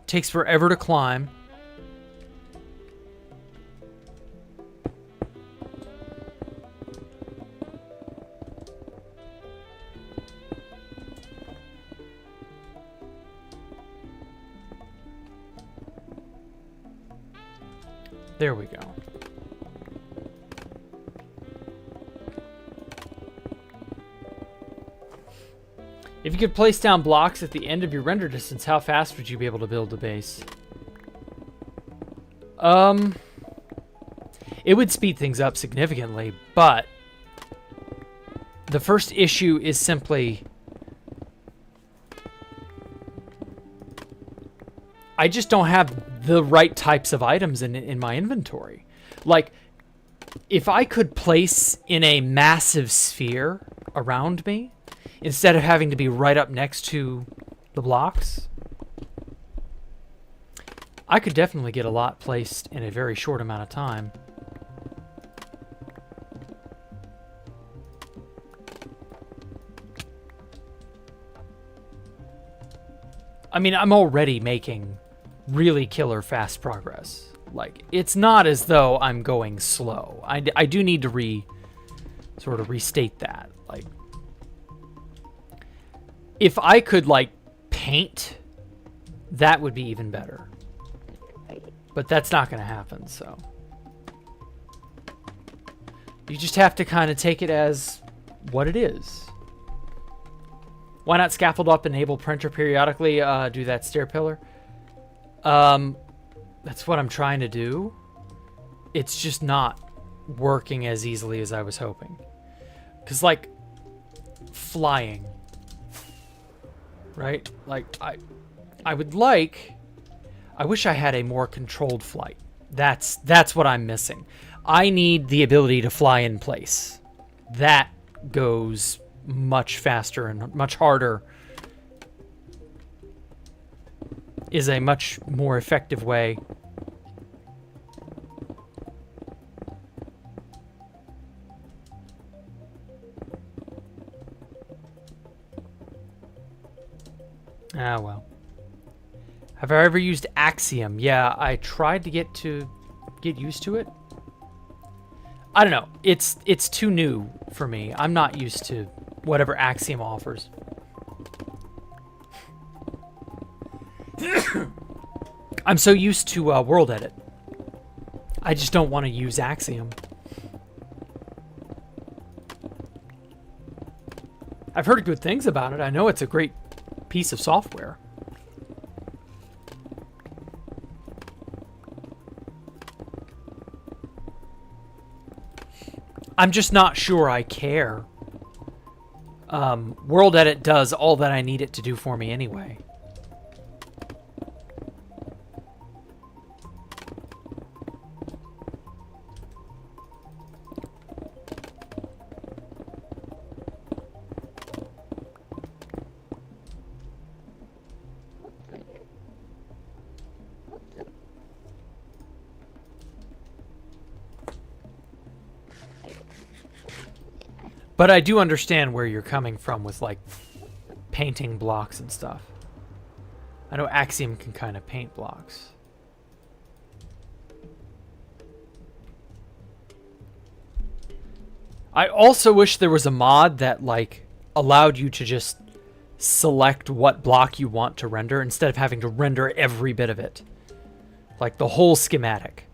Takes forever to climb. There we go. If you could place down blocks at the end of your render distance, how fast would you be able to build a base? It would speed things up significantly, but the first issue is simply I just don't have the right types of items in my inventory. Like, if I could place in a massive sphere around me, instead of having to be right up next to the blocks, I could definitely get a lot placed in a very short amount of time. I mean, I'm already making really killer fast progress. Like, it's not as though I'm going slow. I do need to sort of restate that. Like, if I could, like, paint, that would be even better. But that's not going to happen, so. You just have to kind of take it as what it is. Why not scaffold up, enable printer periodically, do that stair pillar? That's what I'm trying to do. It's just not working as easily as I was hoping. Because, like, flying, right? Like, I would like... I wish I had a more controlled flight. That's what I'm missing. I need the ability to fly in place. That goes much faster and much harder. Is a much more effective way. Ah, well. Have I ever used Axiom? Yeah, I tried to get used to it. I don't know. It's too new for me. I'm not used to whatever Axiom offers. I'm so used to World Edit. I just don't want to use Axiom. I've heard good things about it. I know it's a great piece of software. I'm just not sure I care. World Edit does all that I need it to do for me anyway. But I do understand where you're coming from with, like, painting blocks and stuff. I know Axiom can kind of paint blocks. I also wish there was a mod that like allowed you to just select what block you want to render instead of having to render every bit of it. Like the whole schematic.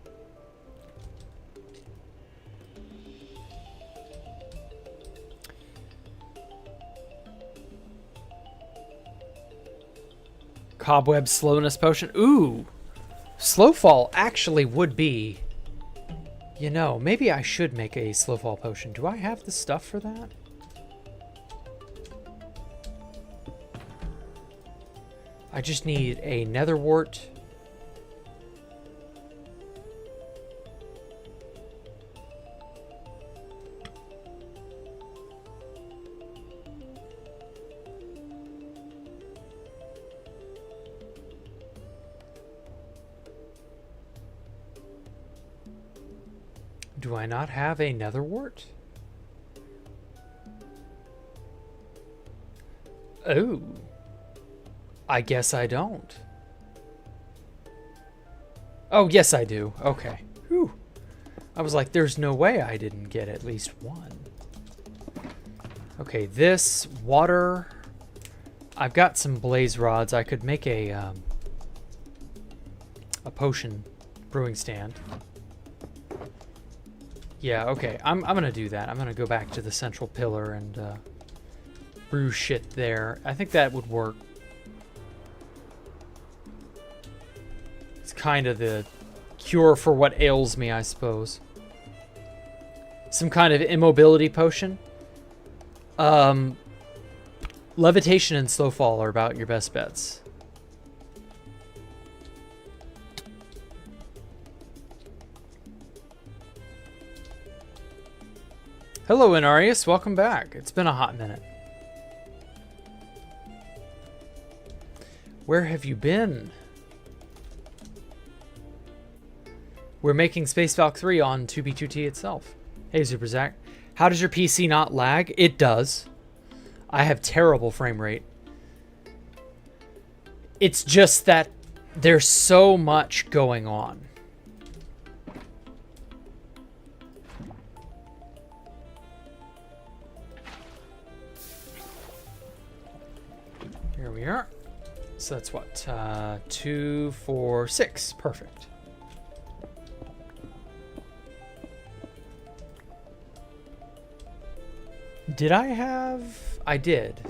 Cobweb slowness potion. Ooh. Slow fall actually would be... You know, maybe I should make a slow fall potion. Do I have the stuff for that? I just need a nether wart. Do I not have a nether wart? Oh. I guess I don't. Oh, yes I do. Okay. Whew. I was like, there's no way I didn't get at least one. Okay, this water. I've got some blaze rods. I could make a potion brewing stand. Yeah, okay. I'm gonna do that. I'm gonna go back to the central pillar and brew shit there. I think that would work. It's kind of the cure for what ails me, I suppose. Some kind of immobility potion. Levitation and slow fall are about your best bets. Hello, Inarius. Welcome back. It's been a hot minute. Where have you been? We're making Space Valk 3 on 2B2T itself. Hey, Super Zach. How does your PC not lag? It does. I have terrible frame rate. It's just that there's so much going on. Here we are. So that's what? 2, 4, 6. Perfect. Did I have... I did.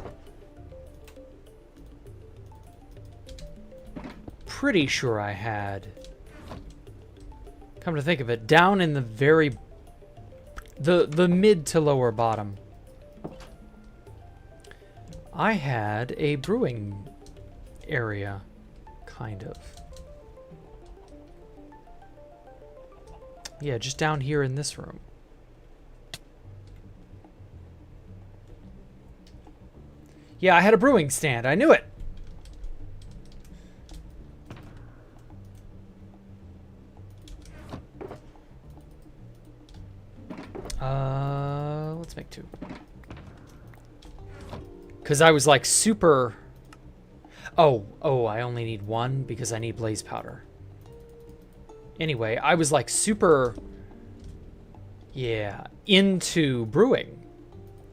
Pretty sure I had. Come to think of it, down in the very... The mid to lower bottom. I had a brewing area, kind of. Yeah, just down here in this room. Yeah, I had a brewing stand. I knew it. Let's make 2. Because I was like super... Oh, I only need 1 because I need blaze powder. Anyway, I was like super... Yeah, into brewing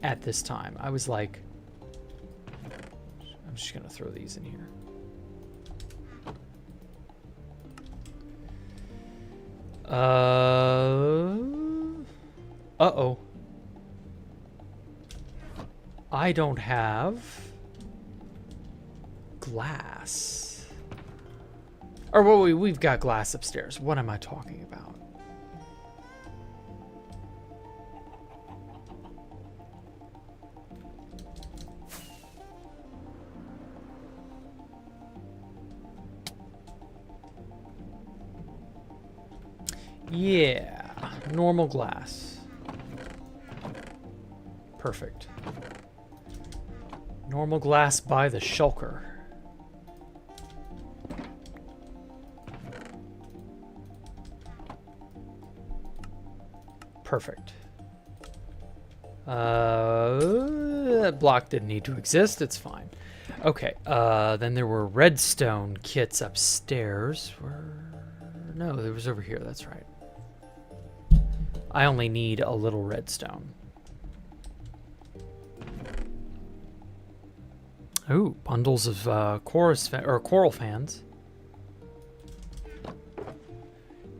at this time. I was like... I'm just going to throw these in here. Uh-oh. I don't have glass. Or well, we've got glass upstairs. What am I talking about? Yeah, normal glass. Perfect. Normal glass by the shulker. Perfect. That block didn't need to exist. It's fine. Okay, then there were redstone kits upstairs. No, it was over here, that's right. I only need a little redstone. Ooh, bundles of coral fans.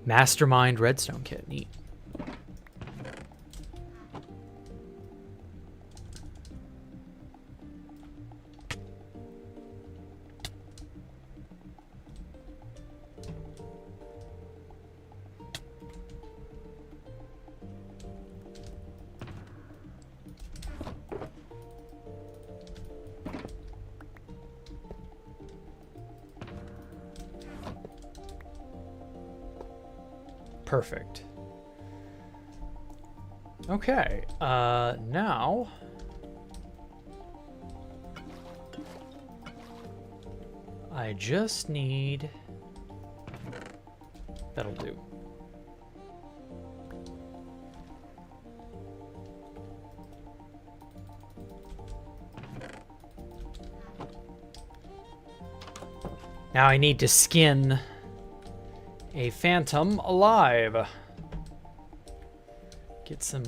Mastermind redstone kit, neat. Perfect. Okay, now I just need... That'll do. Now I need to skin a phantom alive. Get some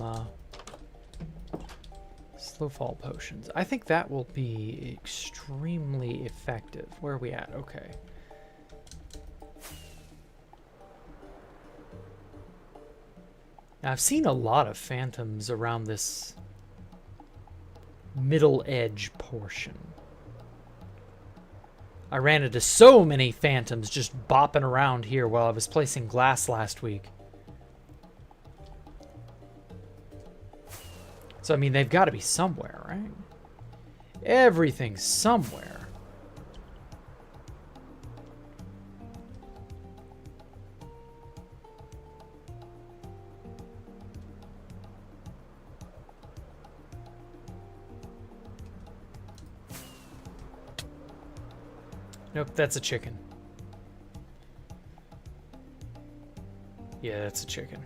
slow fall potions. I think that will be extremely effective. Where are we at? Okay. Now I've seen a lot of phantoms around this middle edge portion. I ran into so many phantoms just bopping around here while I was placing glass last week. So, I mean, they've got to be somewhere, right? Everything's somewhere. Nope, that's a chicken. Yeah, that's a chicken.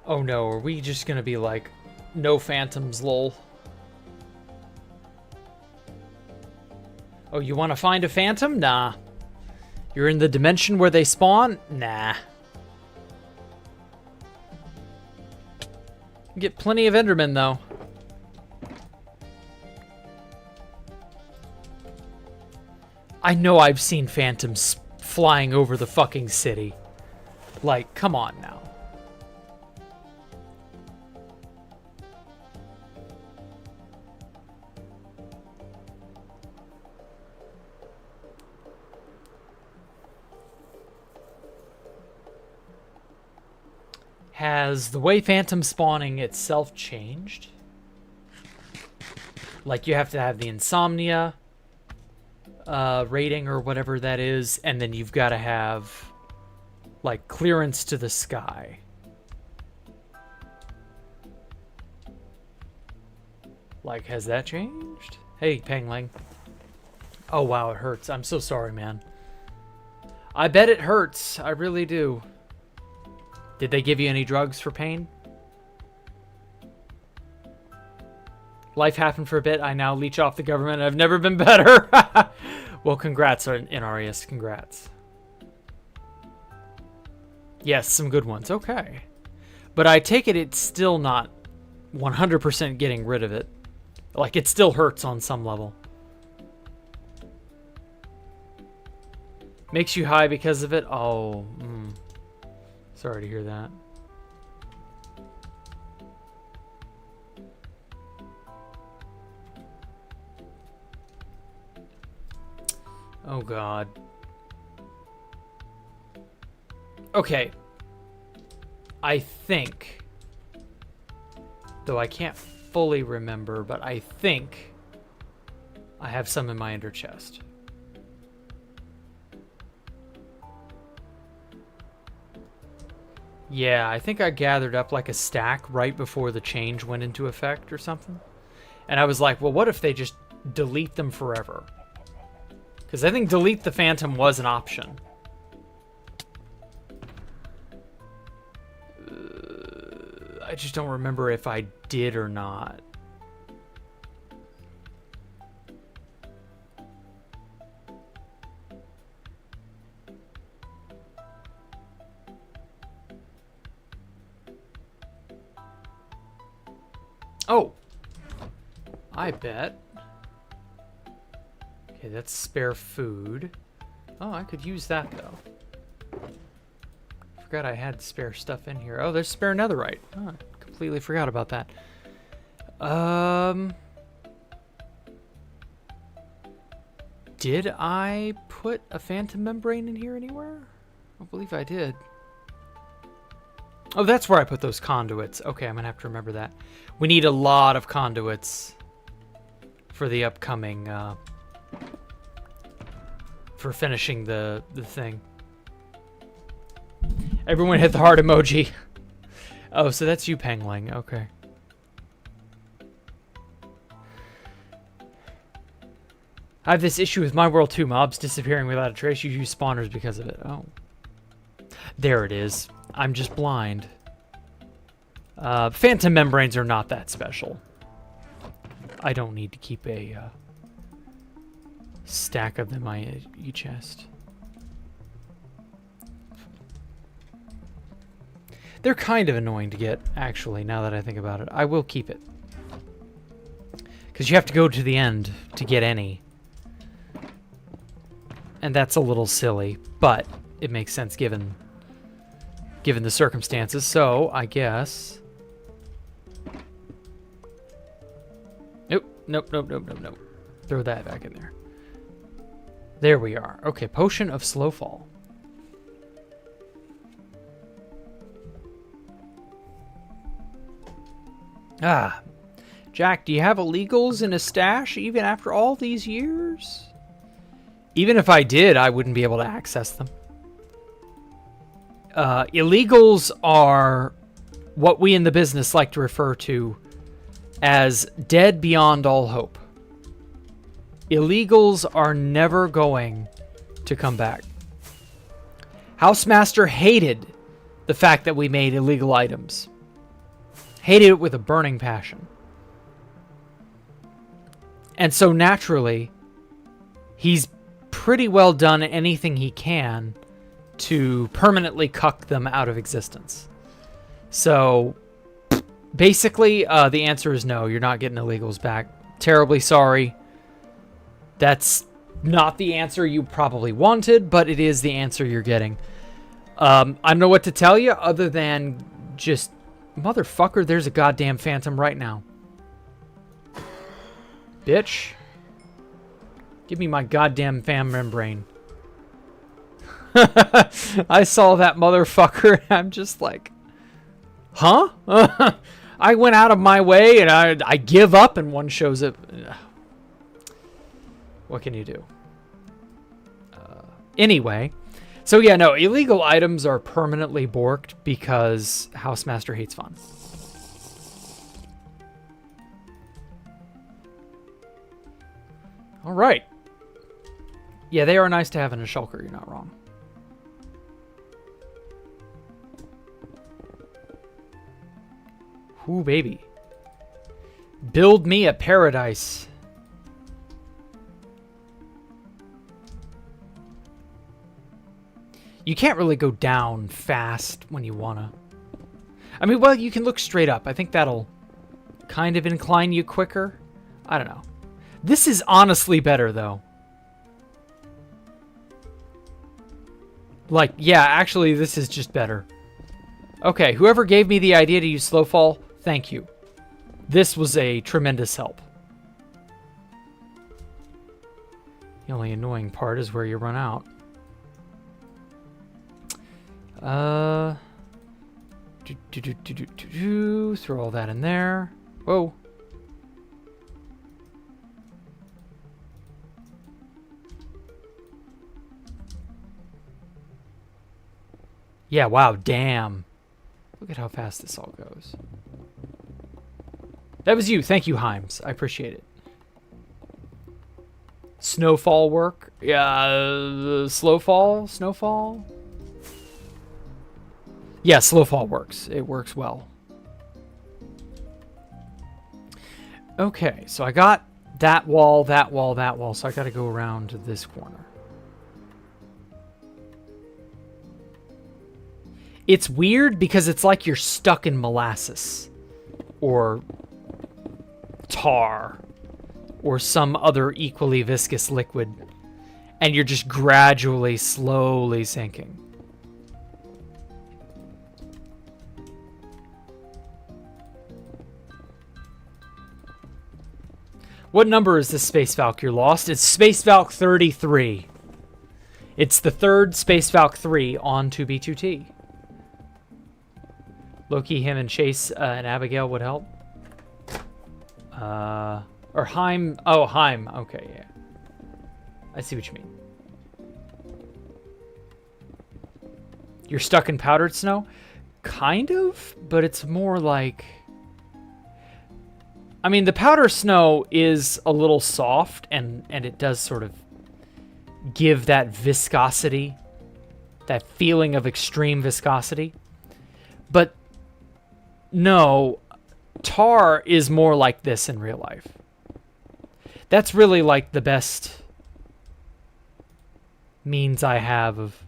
Oh no, are we just gonna be like, no phantoms, lol? Oh, you wanna find a phantom? Nah. You're in the dimension where they spawn? Nah. Get plenty of Endermen, though. I know I've seen phantoms flying over the fucking city. Like, come on now. Has the way phantom spawning itself changed? Like, you have to have the insomnia rating or whatever that is, and then you've got to have, like, clearance to the sky. Like, has that changed? Hey, Pangling. Oh, wow, it hurts. I'm so sorry, man. I bet it hurts. I really do. Did they give you any drugs for pain? Life happened for a bit. I now leech off the government. I've never been better. Well, congrats, NRES. Congrats. Yes, some good ones. Okay. But I take it it's still not 100% getting rid of it. Like, it still hurts on some level. Makes you high because of it? Oh, sorry to hear that. Oh, God. Okay. I think, though I can't fully remember, but I think I have some in my ender chest. Yeah, I think I gathered up like a stack right before the change went into effect or something. And I was like, well, what if they just delete them forever? Because I think delete the phantom was an option. I just don't remember if I did or not. Oh, I bet. Okay, that's spare food. Oh, I could use that though. Forgot I had spare stuff in here. Oh, there's spare netherite. Oh, completely forgot about that. Did I put a phantom membrane in here anywhere? I believe I did. Oh, that's where I put those conduits. Okay, I'm gonna have to remember that. We need a lot of conduits for the upcoming, for finishing the thing. Everyone hit the heart emoji. Oh, so that's you, Pangling. Okay. I have this issue with my world too. Mobs disappearing without a trace. You use spawners because of it. Oh. There it is. I'm just blind. Phantom membranes are not that special. I don't need to keep a stack of them in my chest. They're kind of annoying to get, actually, now that I think about it. I will keep it. Because you have to go to the end to get any. And that's a little silly, but it makes sense given the circumstances. So, I guess... Nope. Throw that back in there. There we are. Okay, potion of slow fall. Ah. Jack, do you have illegals in a stash even after all these years? Even if I did, I wouldn't be able to access them. Illegals are what we in the business like to refer to as dead beyond all hope. Illegals are never going to come back. Housemaster hated the fact that we made illegal items. Hated it with a burning passion. And so naturally, he's pretty well done anything he can to permanently cuck them out of existence. So basically, the answer is no, you're not getting illegals back. Terribly sorry. That's not the answer you probably wanted, but it is the answer you're getting. I don't know what to tell you other than just, motherfucker, there's a goddamn phantom right now. Bitch. Give me my goddamn fan membrane. I saw that motherfucker and I'm just like, huh? I went out of my way and I give up and one shows up. What can you do? Anyway, so yeah, no, illegal items are permanently borked because Housemaster hates fun. All right. Yeah, they are nice to have in a shulker, you're not wrong. Ooh, baby. Build me a paradise. You can't really go down fast when you wanna. I mean, well, you can look straight up. I think that'll kind of incline you quicker. I don't know. This is honestly better, though. Like, yeah, actually, this is just better. Okay, whoever gave me the idea to use slow fall, thank you. This was a tremendous help. The only annoying part is where you run out. Throw all that in there. Whoa. Yeah, wow, damn. Look at how fast this all goes. That was you. Thank you, Himes. I appreciate it. Snowfall work? Yeah, slow fall? Snowfall? Yeah, slow fall works. It works well. Okay, so I got that wall, that wall, that wall, so I gotta go around to this corner. It's weird because it's like you're stuck in molasses or tar or some other equally viscous liquid, and you're just gradually, slowly sinking. What number is this Space Valk you're lost? It's Space Valk 33. It's the third Space Valk 3 on 2B2T. Loki, him, and Chase and Abigail would help. Or Heim. Oh, Heim. Okay, yeah. I see what you mean. You're stuck in powdered snow? Kind of, but it's more like... I mean, the powder snow is a little soft, and it does sort of give that viscosity, that feeling of extreme viscosity. But no, tar is more like this in real life. That's really like the best means I have of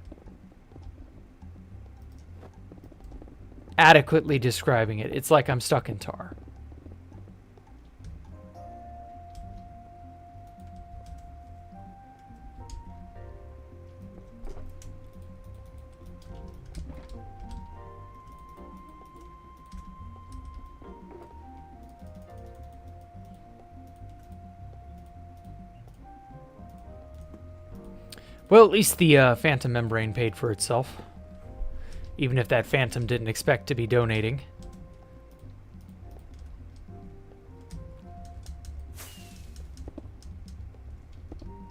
adequately describing it. It's like I'm stuck in tar. Well, at least the phantom membrane paid for itself. Even if that phantom didn't expect to be donating.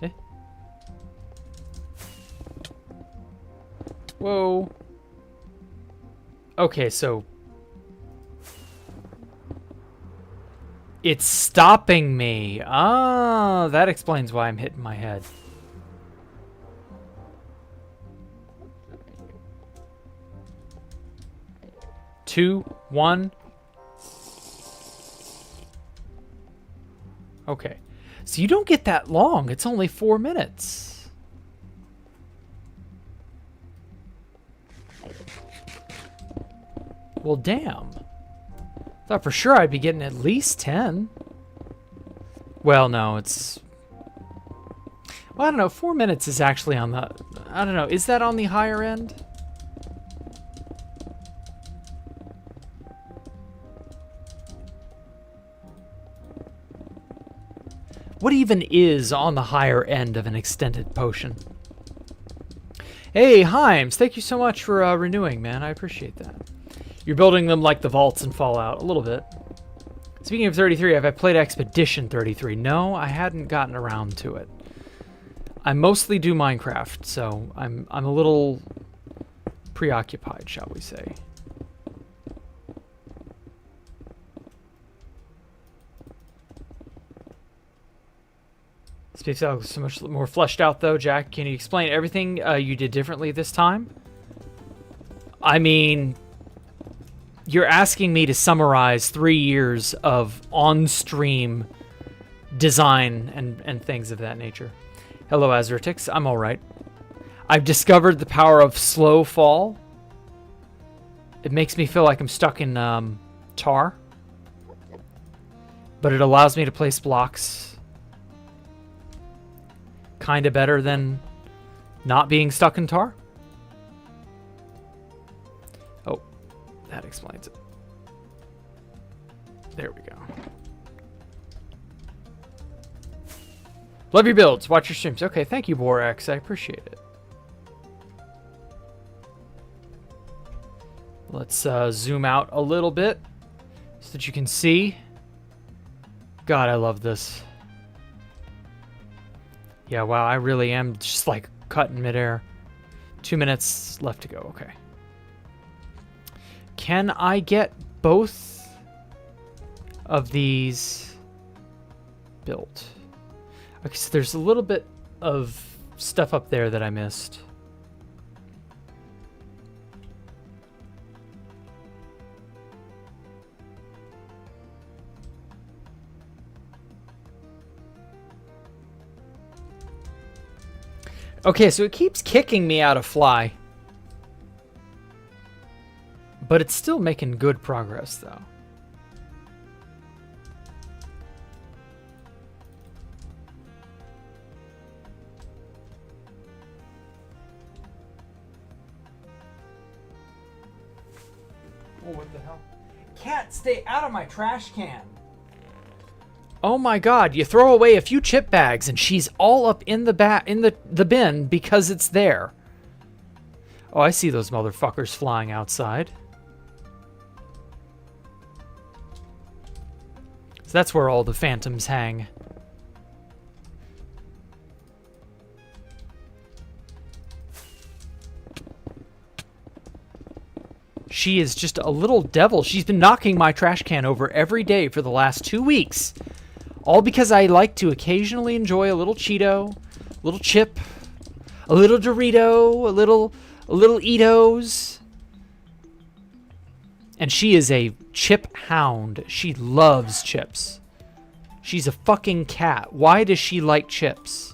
Eh? Whoa. Okay, so... it's stopping me. Ah, that explains why I'm hitting my head. 2, 1. Okay. So you don't get that long. It's only 4 minutes. Well, damn. Thought for sure I'd be getting at least 10. Well, no, it's... well, I don't know. 4 minutes is actually on the... I don't know. Is that on the higher end? What even is on the higher end of an extended potion? Hey, Himes, thank you so much for renewing, man. I appreciate that. You're building them like the vaults in Fallout, a little bit. Speaking of 33, have I played Expedition 33? No, I hadn't gotten around to it. I mostly do Minecraft, so I'm a little preoccupied, shall we say. Space Valk is so much more fleshed out, though. Jack, can you explain everything you did differently this time? I mean, you're asking me to summarize 3 years of on-stream design and things of that nature. Hello, Azertix. I'm all right. I've discovered the power of slow fall. It makes me feel like I'm stuck in tar. But it allows me to place blocks kind of better than not being stuck in tar. Oh, that explains it. There we go. Love your builds. Watch your streams. Okay, thank you, Borax. I appreciate it. Let's zoom out a little bit so that you can see. God, I love this. Yeah, wow, I really am just like cut in midair. 2 minutes left to go, okay. Can I get both of these built? Okay, so there's a little bit of stuff up there that I missed. Okay, so it keeps kicking me out of fly. But it's still making good progress, though. Oh, what the hell? Cat, stay out of my trash can. Oh my god, you throw away a few chip bags and she's all up in the bin because it's there. Oh, I see those motherfuckers flying outside. So that's where all the phantoms hang. She is just a little devil. She's been knocking my trash can over every day for the last 2 weeks. All because I like to occasionally enjoy a little Cheeto, a little chip, a little Dorito, a little Eatos. And she is a chip hound. She loves chips. She's a fucking cat. Why does she like chips?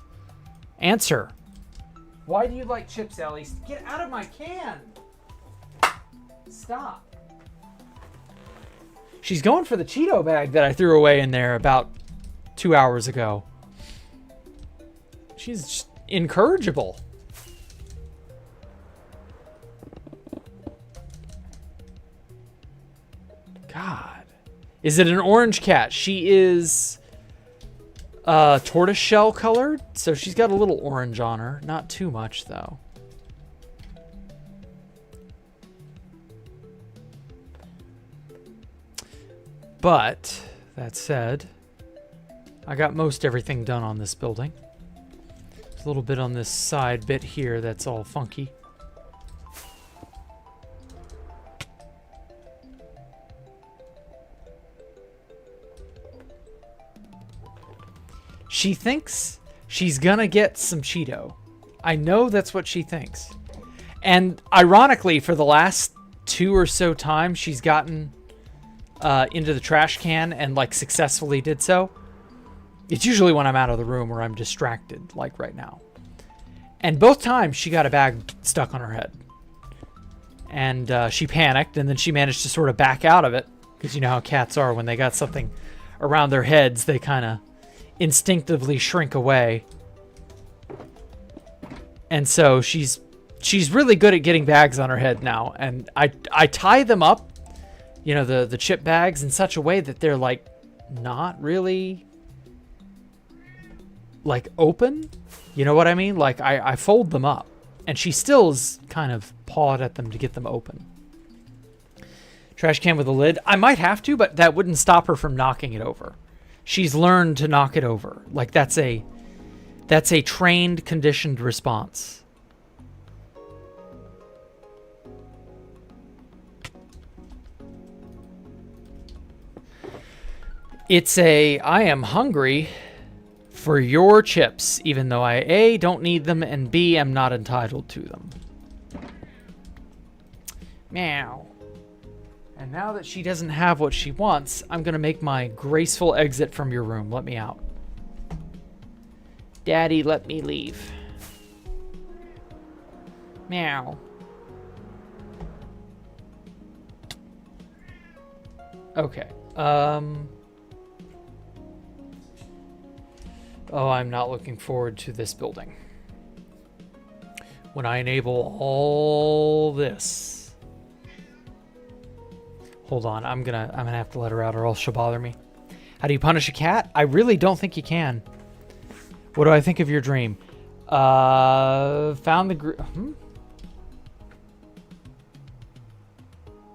Answer. Why do you like chips, Ellie? Get out of my can. Stop. She's going for the Cheeto bag that I threw away in there about 2 hours ago. She's just incorrigible. God. Is it an orange cat? She is tortoiseshell colored, so she's got a little orange on her. Not too much, though. But, that said, I got most everything done on this building. There's a little bit on this side bit here that's all funky. She thinks she's gonna get some Cheeto. I know that's what she thinks. And ironically, for the last 2 or so times she's gotten into the trash can and like successfully did so, it's usually when I'm out of the room or I'm distracted, like right now. And both times she got a bag stuck on her head. And she panicked, and then she managed to sort of back out of it, because you know how cats are. When they got something around their heads, they kind of instinctively shrink away. And so she's really good at getting bags on her head now. And I tie them up, you know, the chip bags in such a way that they're like not really like open. You know what I mean? Like I fold them up, and she still is kind of pawed at them to get them open. Trash can with a lid. I might have to, but that wouldn't stop her from knocking it over. She's learned to knock it over. Like that's a trained, conditioned response. It's I am hungry for your chips, even though I A, don't need them, and B, am not entitled to them. Meow. And now that she doesn't have what she wants, I'm going to make my graceful exit from your room. Let me out. Daddy, let me leave. Meow. Okay. Oh, I'm not looking forward to this building. When I enable all this. Hold on, I'm gonna have to let her out or else she'll bother me. How do you punish a cat? I really don't think you can. What do I think of your dream? Found the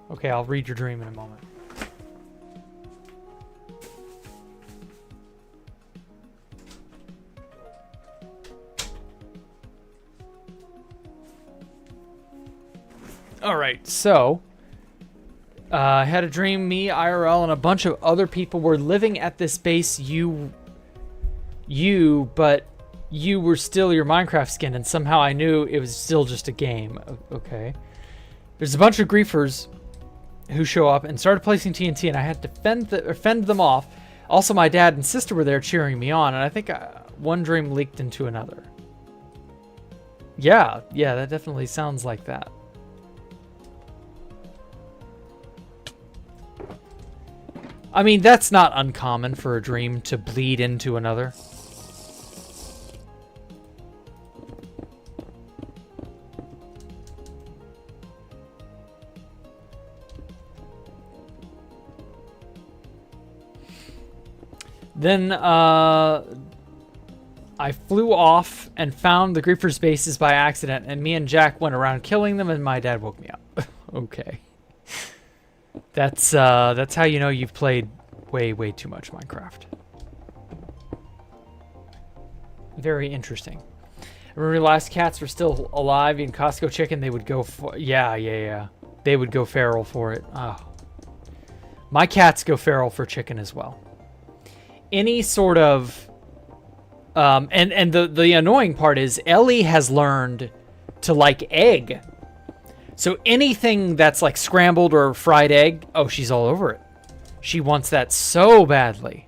Okay, I'll read your dream in a moment. All right, so I had a dream. Me, IRL, and a bunch of other people were living at this base. But you were still your Minecraft skin, and somehow I knew it was still just a game. Okay. There's a bunch of griefers who show up and started placing TNT, and I had to fend them off. Also, my dad and sister were there cheering me on, and I think one dream leaked into another. Yeah, yeah, that definitely sounds like that. I mean, that's not uncommon for a dream to bleed into another. Then, I flew off and found the Griefers' bases by accident, and me and Jack went around killing them, and my dad woke me up. Okay. That's how you know you've played way too much Minecraft. Very interesting. I remember last cats were still alive in Costco chicken, they would go for... Yeah. They would go feral for it. Oh. My cats go feral for chicken as well. Any sort of... and the annoying part is Ellie has learned to like egg. So anything that's like scrambled or fried egg, oh, she's all over it. She wants that so badly.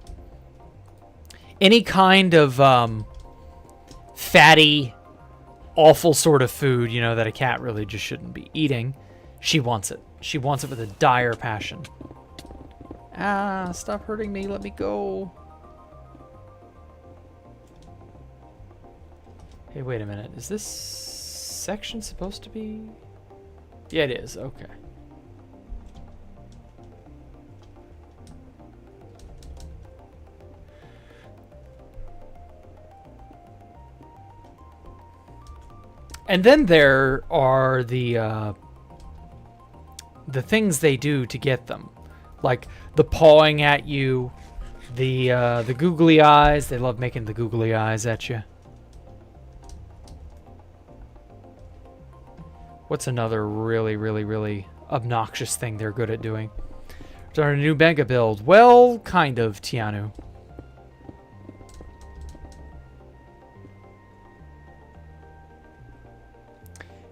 Any kind of fatty, awful sort of food, you know, that a cat really just shouldn't be eating, she wants it. She wants it with a dire passion. Ah, stop hurting me. Let me go. Hey, wait a minute. Is this section supposed to be... Yeah, it is. Okay. And then there are the things they do to get them. Like the pawing at you, the googly eyes. They love making the googly eyes at you. What's another really obnoxious thing they're good at doing? Start a new mega build. Well, kind of, Tianu.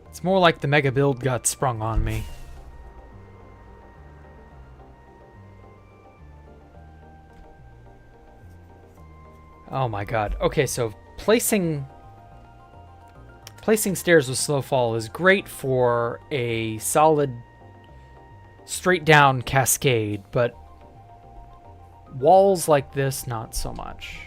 It's more like the mega build got sprung on me. Oh my god. Okay, so placing stairs with slow fall is great for a solid straight down cascade, but walls like this, not so much.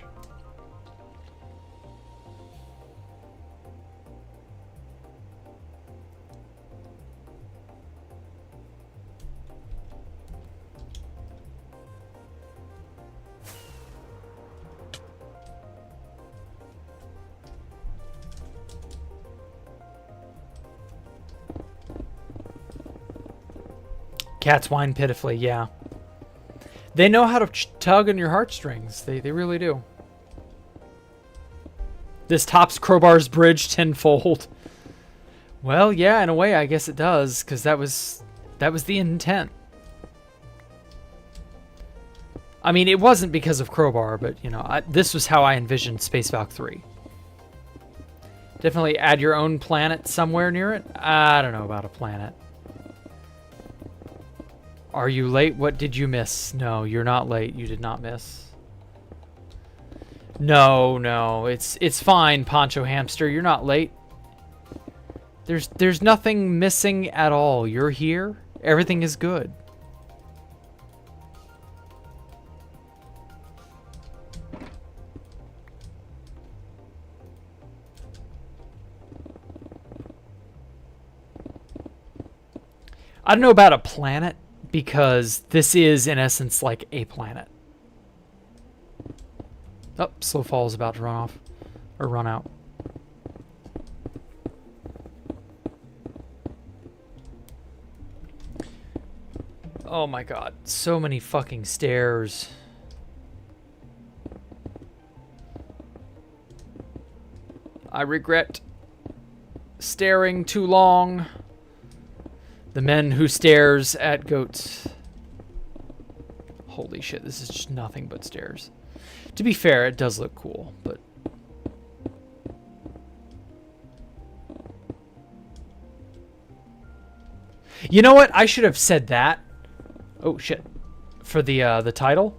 Cats whine pitifully, yeah. They know how to tug on your heartstrings. They really do. This tops Crowbar's bridge tenfold. Well, yeah, in a way, I guess it does, because that was the intent. I mean, it wasn't because of Crowbar, but, you know, this was how I envisioned Space Valk 3. Definitely add your own planet somewhere near it. I don't know about a planet. Are you late? What did you miss? No, you're not late. You did not miss. No, it's fine, Poncho Hamster. You're not late. There's nothing missing at all. You're here. Everything is good. I don't know about a planet, because this is, in essence, like a planet. Oh, slow fall is about to run off. Or run out. Oh my god. So many fucking stairs. I regret staring too long. The men who stares at goats. Holy shit, this is just nothing but stairs. To be fair, it does look cool, but... You know what? I should have said that. Oh, shit. For the title.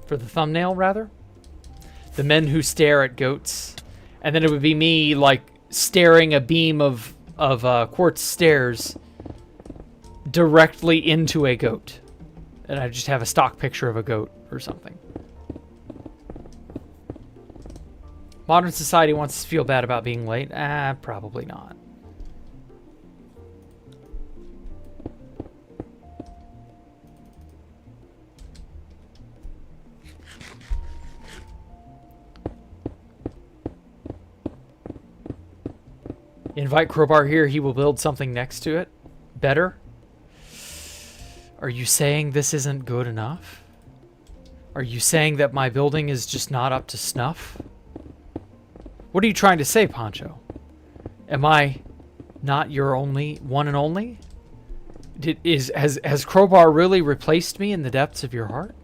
For the thumbnail, rather. The men who stare at goats. And then it would be me, like, staring a beam of quartz stairs directly into a goat. And I just have a stock picture of a goat or something. Modern society wants us to feel bad about being late? Probably not. Invite Crowbar here, he will build something next to it. Better? Are you saying this isn't good enough? Are you saying that my building is just not up to snuff? What are you trying to say, Poncho? Am I not your only one and only? Has Crowbar really replaced me in the depths of your heart?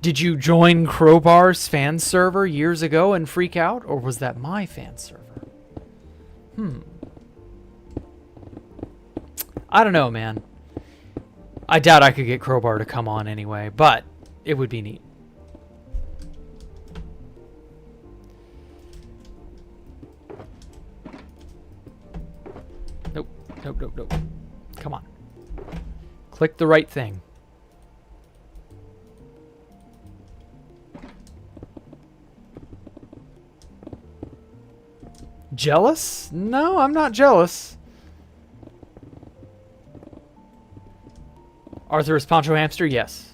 Did you join Crowbar's fan server years ago and freak out, or was that my fan server? I don't know, man. I doubt I could get Crowbar to come on anyway, but it would be neat. Nope, nope, nope, nope. Come on. Click the right thing. Jealous? No, I'm not jealous. Arthur is Poncho Hamster? Yes.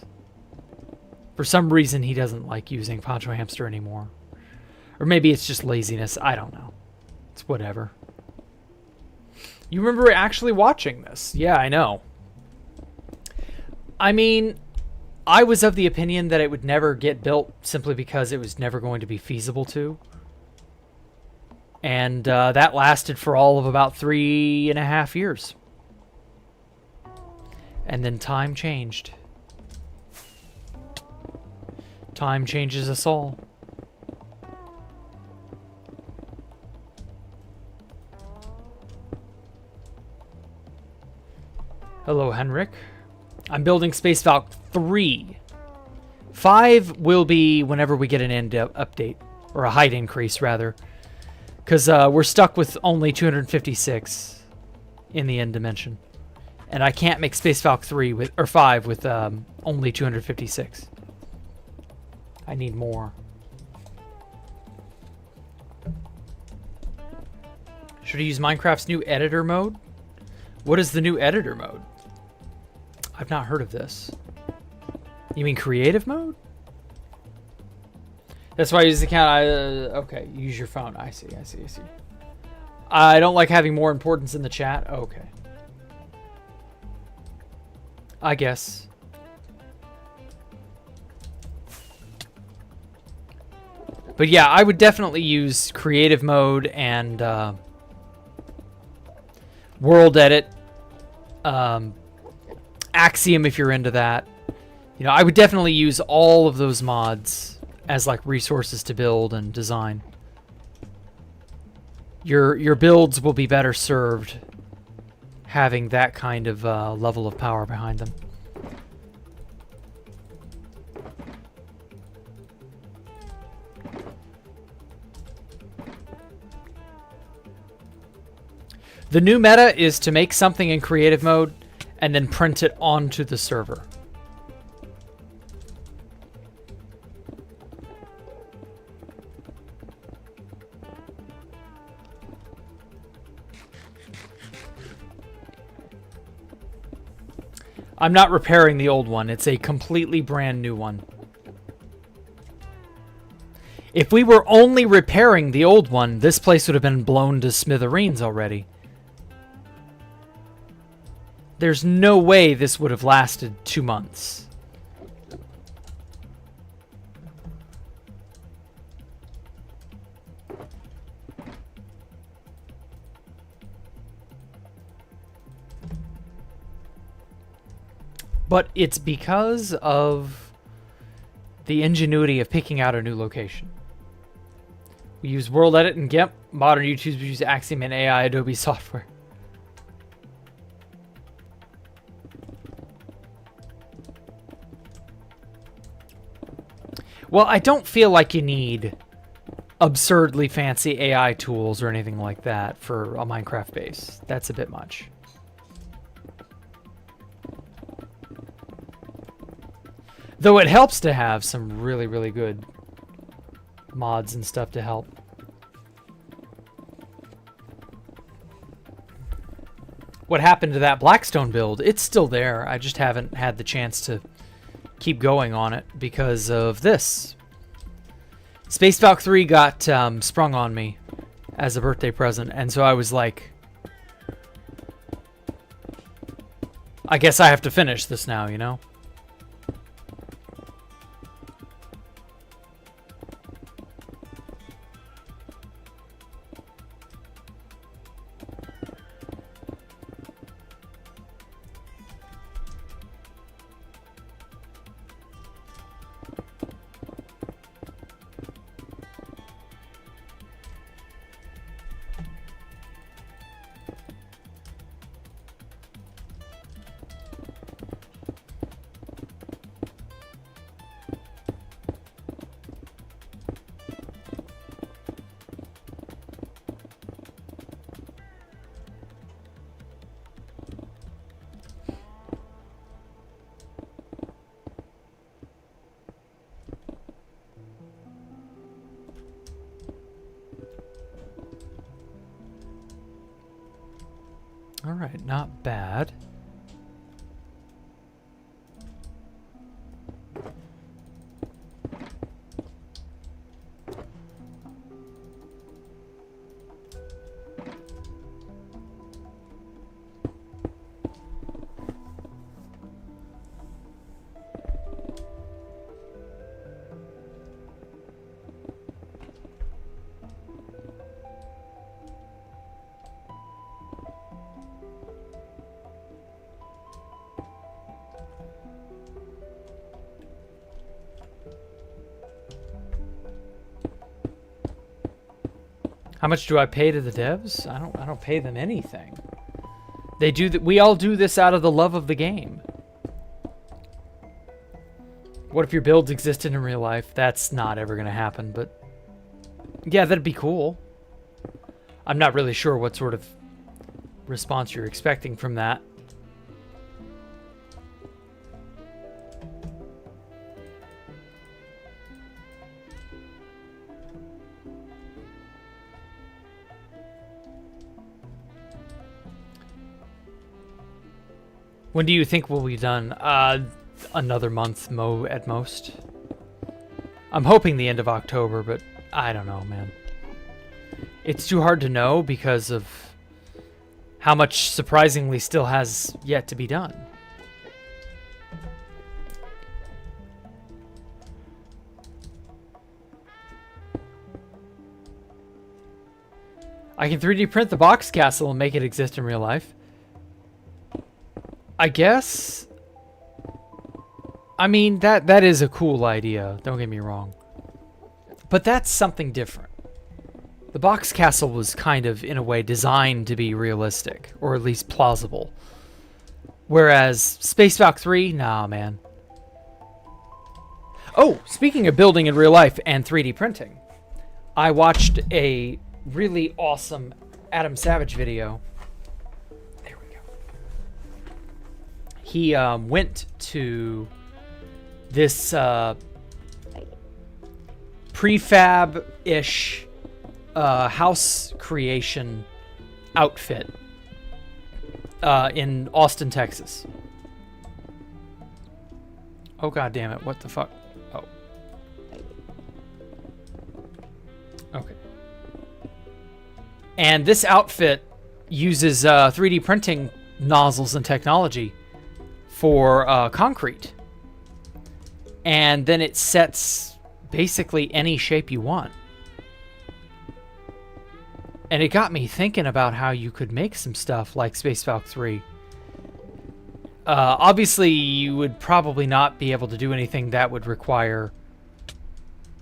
For some reason, he doesn't like using Poncho Hamster anymore. Or maybe it's just laziness. I don't know. It's whatever. You remember actually watching this? Yeah, I know. I mean, I was of the opinion that it would never get built simply because it was never going to be feasible to. And that lasted for all of about 3.5 years. And then time changed. Time changes us all. Hello, Henrik. I'm building Space Valk 3. 5 will be whenever we get an end update. Or a height increase, rather. Because we're stuck with only 256 in the end dimension. And I can't make Space Valk 3 with, or 5 with only 256. I need more. Should I use Minecraft's new editor mode? What is the new editor mode? I've not heard of this. You mean creative mode? That's why I use the account. Okay, use your phone. I see. I don't like having more importance in the chat. Okay. I guess. But yeah, I would definitely use creative mode and world edit. Axiom if you're into that. You know, I would definitely use all of those mods as like resources to build and design. Your builds will be better served having that kind of level of power behind them. The new meta is to make something in creative mode and then print it onto the server. I'm not repairing the old one. It's a completely brand new one. If we were only repairing the old one, this place would have been blown to smithereens already. There's no way this would have lasted 2 months. But it's because of the ingenuity of picking out a new location. We use World Edit and GIMP. Modern YouTubers use Axiom and AI Adobe software. Well, I don't feel like you need absurdly fancy AI tools or anything like that for a Minecraft base. That's a bit much. Though it helps to have some really, really good mods and stuff to help. What happened to that Blackstone build? It's still there. I just haven't had the chance to keep going on it because of this. Space Valk 3 got sprung on me as a birthday present, and so I was like, I guess I have to finish this now, you know? All right, not bad. How much do I pay to the devs? I don't pay them anything. They do that. We all do this out of the love of the game. What if your builds existed in real life? That's not ever going to happen, but yeah, that'd be cool. I'm not really sure what sort of response you're expecting from that. When do you think we'll be done? Another month at most. I'm hoping the end of October, but I don't know, man. It's too hard to know because of how much surprisingly still has yet to be done. I can 3D print the box castle and make it exist in real life. I guess. I mean, that is a cool idea, don't get me wrong. But that's something different. The box castle was kind of, in a way, designed to be realistic, or at least plausible. Whereas Space Valk 3, nah, man. Oh, speaking of building in real life and 3D printing, I watched a really awesome Adam Savage video. There we go. He went to this prefab-ish house creation outfit in Austin, Texas. Oh, god damn it, what the fuck? Oh. Okay. And this outfit uses 3D printing nozzles and technology for concrete. And then it sets basically any shape you want. And it got me thinking about how you could make some stuff like Space Valk 3. Obviously, you would probably not be able to do anything that would require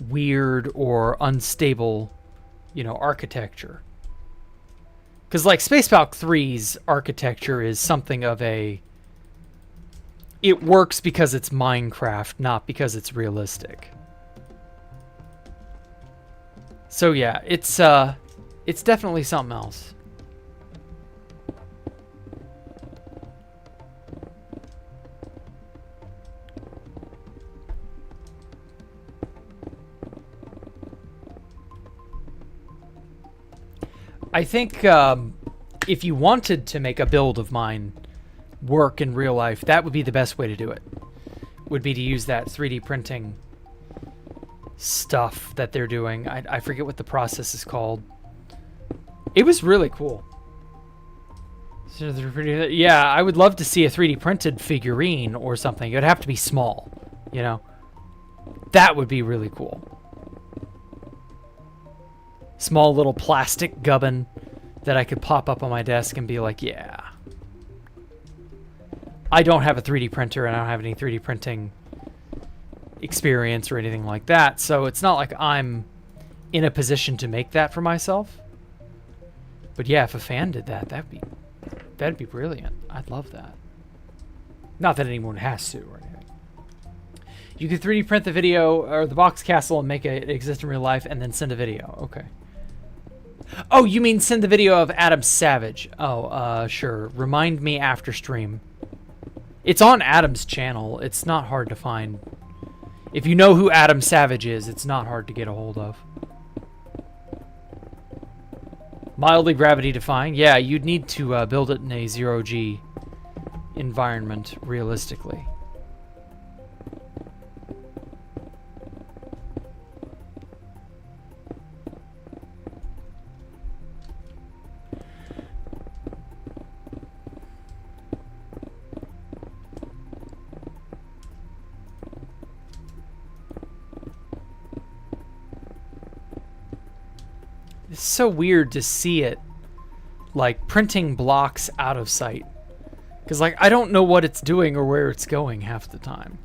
weird or unstable, you know, architecture. Because, like, Space Valk 3's architecture is something of a... It works because it's Minecraft, not because it's realistic. So yeah, it's definitely something else. I think if you wanted to make a build of mine work in real life, that would be the best way to do it. Would be to use that 3D printing stuff that they're doing. I forget what the process is called. It was really cool. So yeah, I would love to see a 3D printed figurine or something. It would have to be small, you know? That would be really cool. Small little plastic gubbin that I could pop up on my desk and be like, yeah. I don't have a 3D printer and I don't have any 3D printing experience or anything like that, so it's not like I'm in a position to make that for myself. But yeah, if a fan did that, that'd be brilliant. I'd love that. Not that anyone has to or anything. You could 3D print the video or the box castle and make it exist in real life and then send a video. Okay. Oh, you mean send the video of Adam Savage? Oh, sure. Remind me after stream. It's on Adam's channel. It's not hard to find. If you know who Adam Savage is, it's not hard to get a hold of. Mildly gravity defying. Yeah, you'd need to build it in a 0G environment, realistically. It's so weird to see it, like, printing blocks out of sight. Because, like, I don't know what it's doing or where it's going half the time.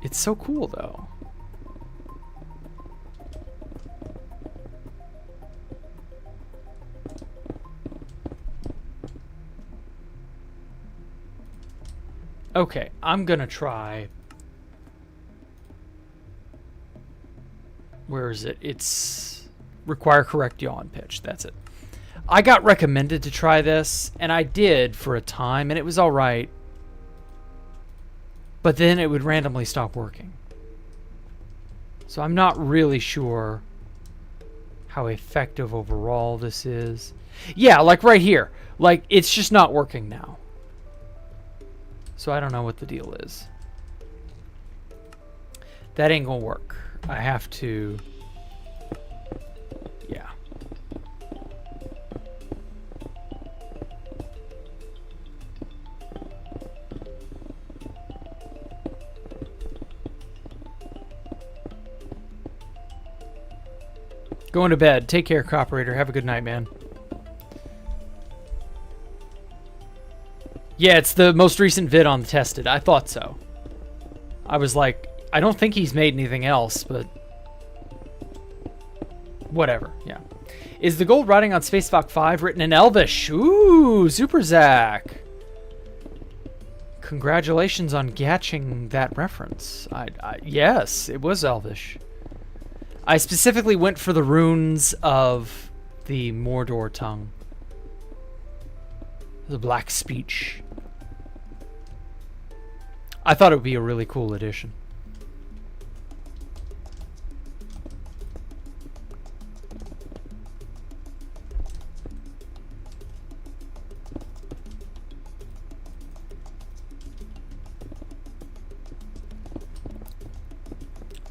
It's so cool, though. Okay, I'm gonna try... Where is it? It's... Require correct yaw pitch. That's it. I got recommended to try this, and I did for a time, and it was alright. But then it would randomly stop working. So I'm not really sure how effective overall this is. Yeah, like right here. Like, it's just not working now. So I don't know what the deal is. That ain't gonna work. I have to... Yeah. Going to bed. Take care, Cooperator. Have a good night, man. Yeah, it's the most recent vid on Tested. I thought so. I was like, I don't think he's made anything else, but... Whatever, yeah. Is the gold writing on Spacewalk 5 written in Elvish? Ooh, Super Zach. Congratulations on catching that reference. Yes, it was Elvish. I specifically went for the runes of the Mordor tongue. The Black Speech. I thought it would be a really cool addition.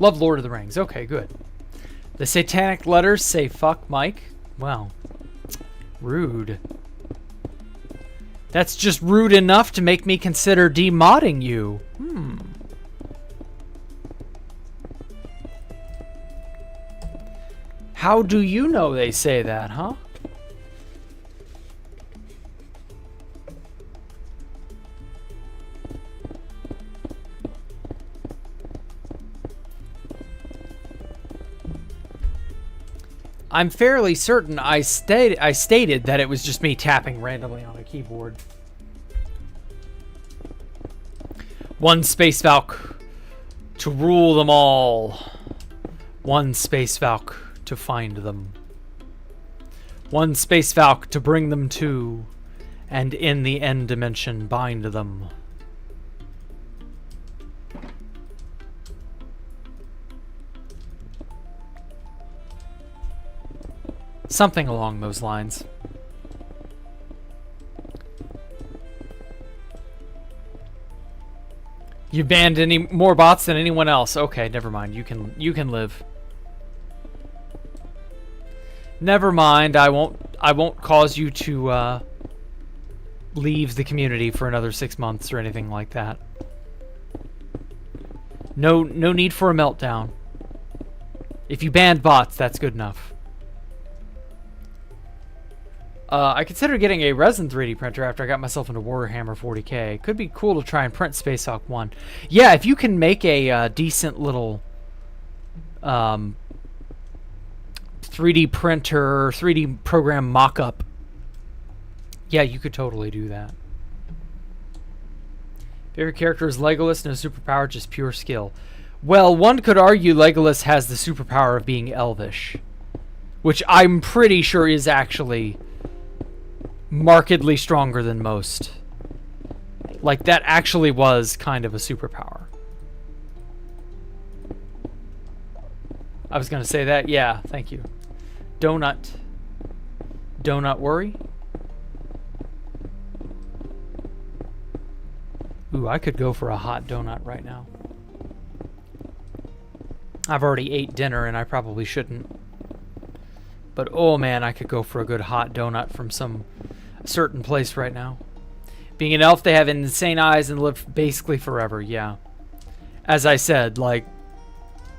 Love Lord of the Rings. Okay, good. The satanic letters say fuck Mike. Well, rude. That's just rude enough to make me consider demodding you. How do you know they say that, huh? I'm fairly certain I stated that it was just me tapping randomly on a keyboard. One Space Valk to rule them all. One space valk to find them. One space valk to bring them to, and in the end dimension bind them. Something along those lines. You banned any more bots than anyone else. Okay, never mind. You can live. Never mind. I won't cause you to leave the community for another 6 months or anything like that. No need for a meltdown. If you banned bots, that's good enough. I considered getting a resin 3D printer after I got myself into Warhammer 40k. Could be cool to try and print Space Hulk 1. Yeah, if you can make a decent little 3D printer, 3D program mock-up, yeah, you could totally do that. Favorite character is Legolas, no superpower, just pure skill. Well, one could argue Legolas has the superpower of being elvish, which I'm pretty sure is actually markedly stronger than most. Like, that actually was kind of a superpower. I was gonna say that. Yeah, thank you. Donut. Donut worry? Ooh, I could go for a hot donut right now. I've already ate dinner and I probably shouldn't. But oh man, I could go for a good hot donut from some certain place right now. Being an elf, they have insane eyes and live basically forever, yeah. As I said, like,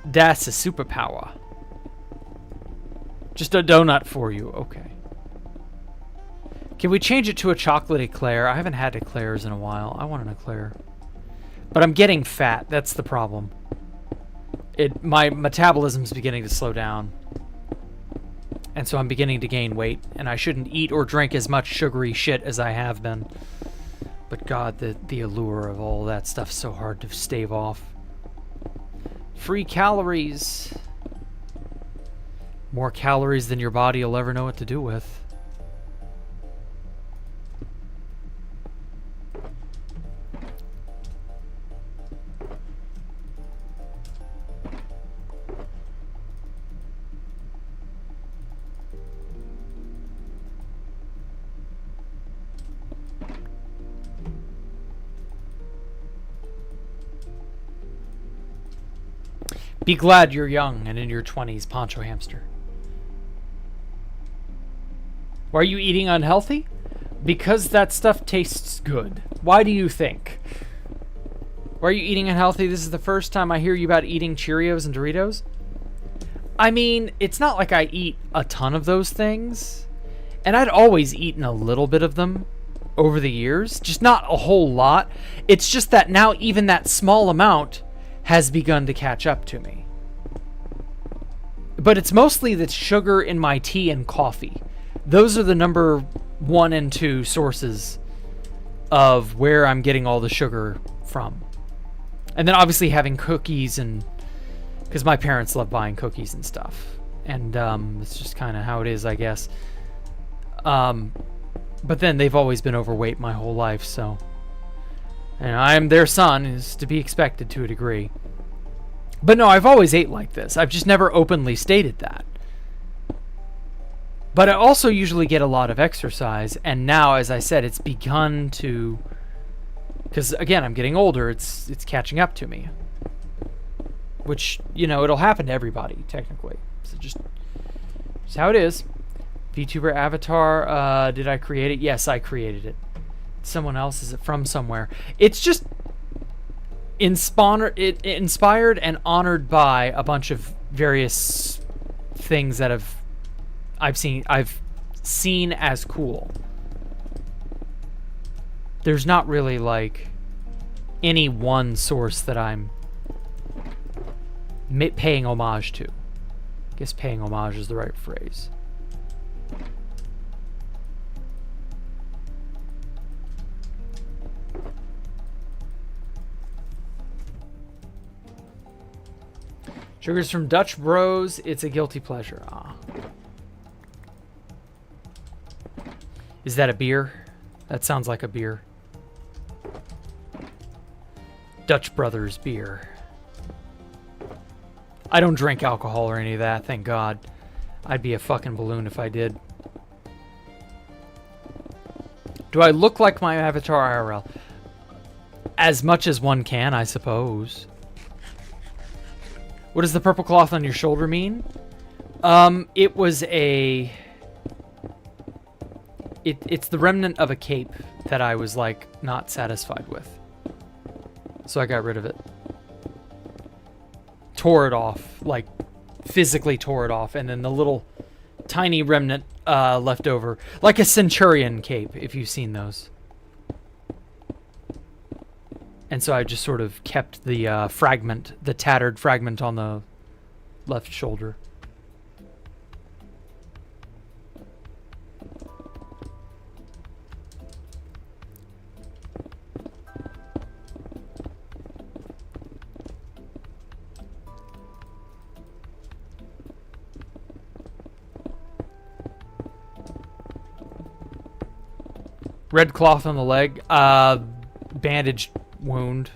that's a superpower. Just a donut for you, okay. Can we change it to a chocolate eclair? I haven't had eclairs in a while. I want an eclair. But I'm getting fat, that's the problem. My metabolism's beginning to slow down. And so I'm beginning to gain weight, and I shouldn't eat or drink as much sugary shit as I have been. But God, the allure of all that stuff's so hard to stave off. Free calories. More calories than your body will ever know what to do with. Be glad you're young and in your 20s, Poncho Hamster. Why are you eating unhealthy? Because that stuff tastes good. Why do you think? Why are you eating unhealthy? This is the first time I hear you about eating Cheerios and Doritos. I mean, it's not like I eat a ton of those things. And I'd always eaten a little bit of them over the years. Just not a whole lot. It's just that now even that small amount has begun to catch up to me. But it's mostly the sugar in my tea and coffee. Those are the number 1 and 2 sources of where I'm getting all the sugar from. And then obviously having cookies, and because my parents love buying cookies and stuff. And it's just kind of how it is, I guess. But then they've always been overweight my whole life, so... And I'm their son, is to be expected to a degree. But no, I've always ate like this. I've just never openly stated that. But I also usually get a lot of exercise, and now, as I said, it's begun to... Because, again, I'm getting older, it's catching up to me. Which, you know, it'll happen to everybody, technically. So just how it is. VTuber avatar, did I create it? Yes, I created it. Someone else, is it from somewhere? It's just inspired and honored by a bunch of various things that I've seen as cool. There's not really like any one source that I'm paying homage to. I guess paying homage is the right phrase. Sugars from Dutch Bros. It's a guilty pleasure. Ah. Is that a beer? That sounds like a beer. Dutch Brothers beer. I don't drink alcohol or any of that, thank God. I'd be a fucking balloon if I did. Do I look like my avatar IRL? As much as one can, I suppose. What does the purple cloth on your shoulder mean? It was a... It's the remnant of a cape that I was, like, not satisfied with. So I got rid of it. Tore it off. Like, physically tore it off. And then the little tiny remnant left over. Like a centurion cape, if you've seen those. And so I just sort of kept the fragment, the tattered fragment on the left shoulder. Red cloth on the leg. Bandaged wound.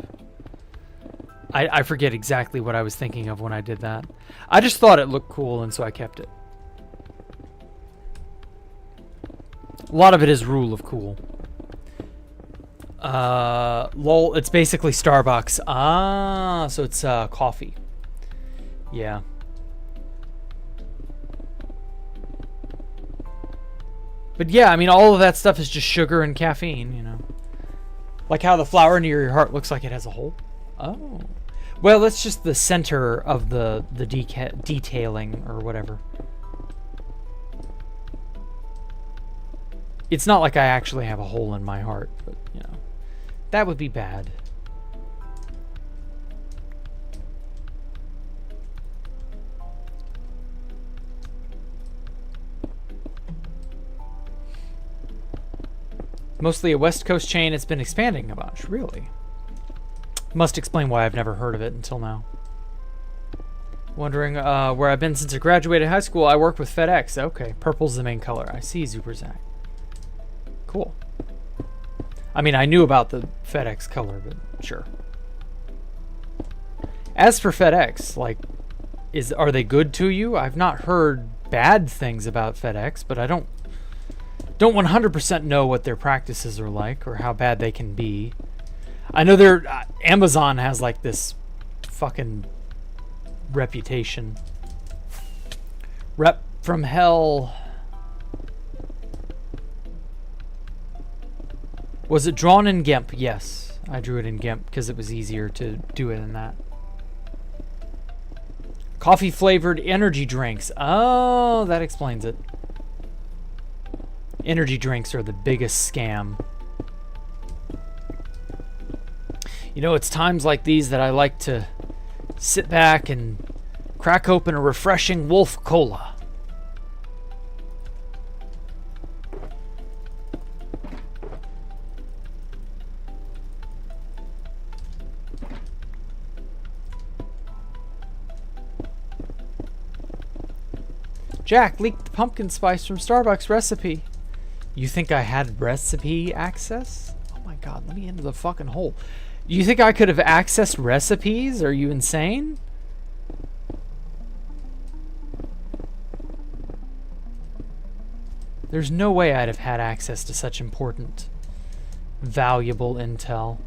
I forget exactly what I was thinking of when I did that. I just thought it looked cool, and so I kept it. A lot of it is rule of cool. Lol, it's basically Starbucks. Ah, so it's coffee. Yeah. But yeah, I mean, all of that stuff is just sugar and caffeine, you know. Like how the flower near your heart looks like it has a hole. Oh. Well, that's just the center of the detailing or whatever. It's not like I actually have a hole in my heart, but, you know. That would be bad. Mostly a West Coast chain. It's been expanding a bunch, really. Must explain why I've never heard of it until now. Wondering where I've been since I graduated high school. I work with FedEx. Okay, purple's the main color. I see, Zuperzak. Cool. I mean, I knew about the FedEx color, but sure. As for FedEx, like, are they good to you? I've not heard bad things about FedEx, but I don't 100% know what their practices are like or how bad they can be. I know Amazon has like this fucking reputation. Rep from hell. Was it drawn in GIMP? Yes, I drew it in GIMP because it was easier to do it in that. Coffee flavored energy drinks. Oh, that explains it. Energy drinks are the biggest scam. You know, it's times like these that I like to sit back and crack open a refreshing Wolf Cola. Jack leaked the pumpkin spice from Starbucks recipe. You think I had recipe access? Oh my god, let me into the fucking hole. You think I could have accessed recipes? Are you insane? There's no way I'd have had access to such important, valuable intel.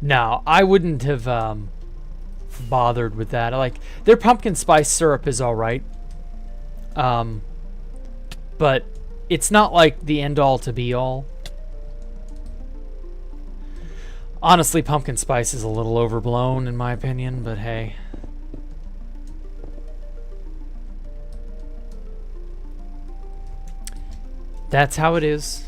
No, I wouldn't have bothered with that. Like, their pumpkin spice syrup is alright. But it's not like the end all to be all. Honestly, pumpkin spice is a little overblown in my opinion, but hey. That's how it is.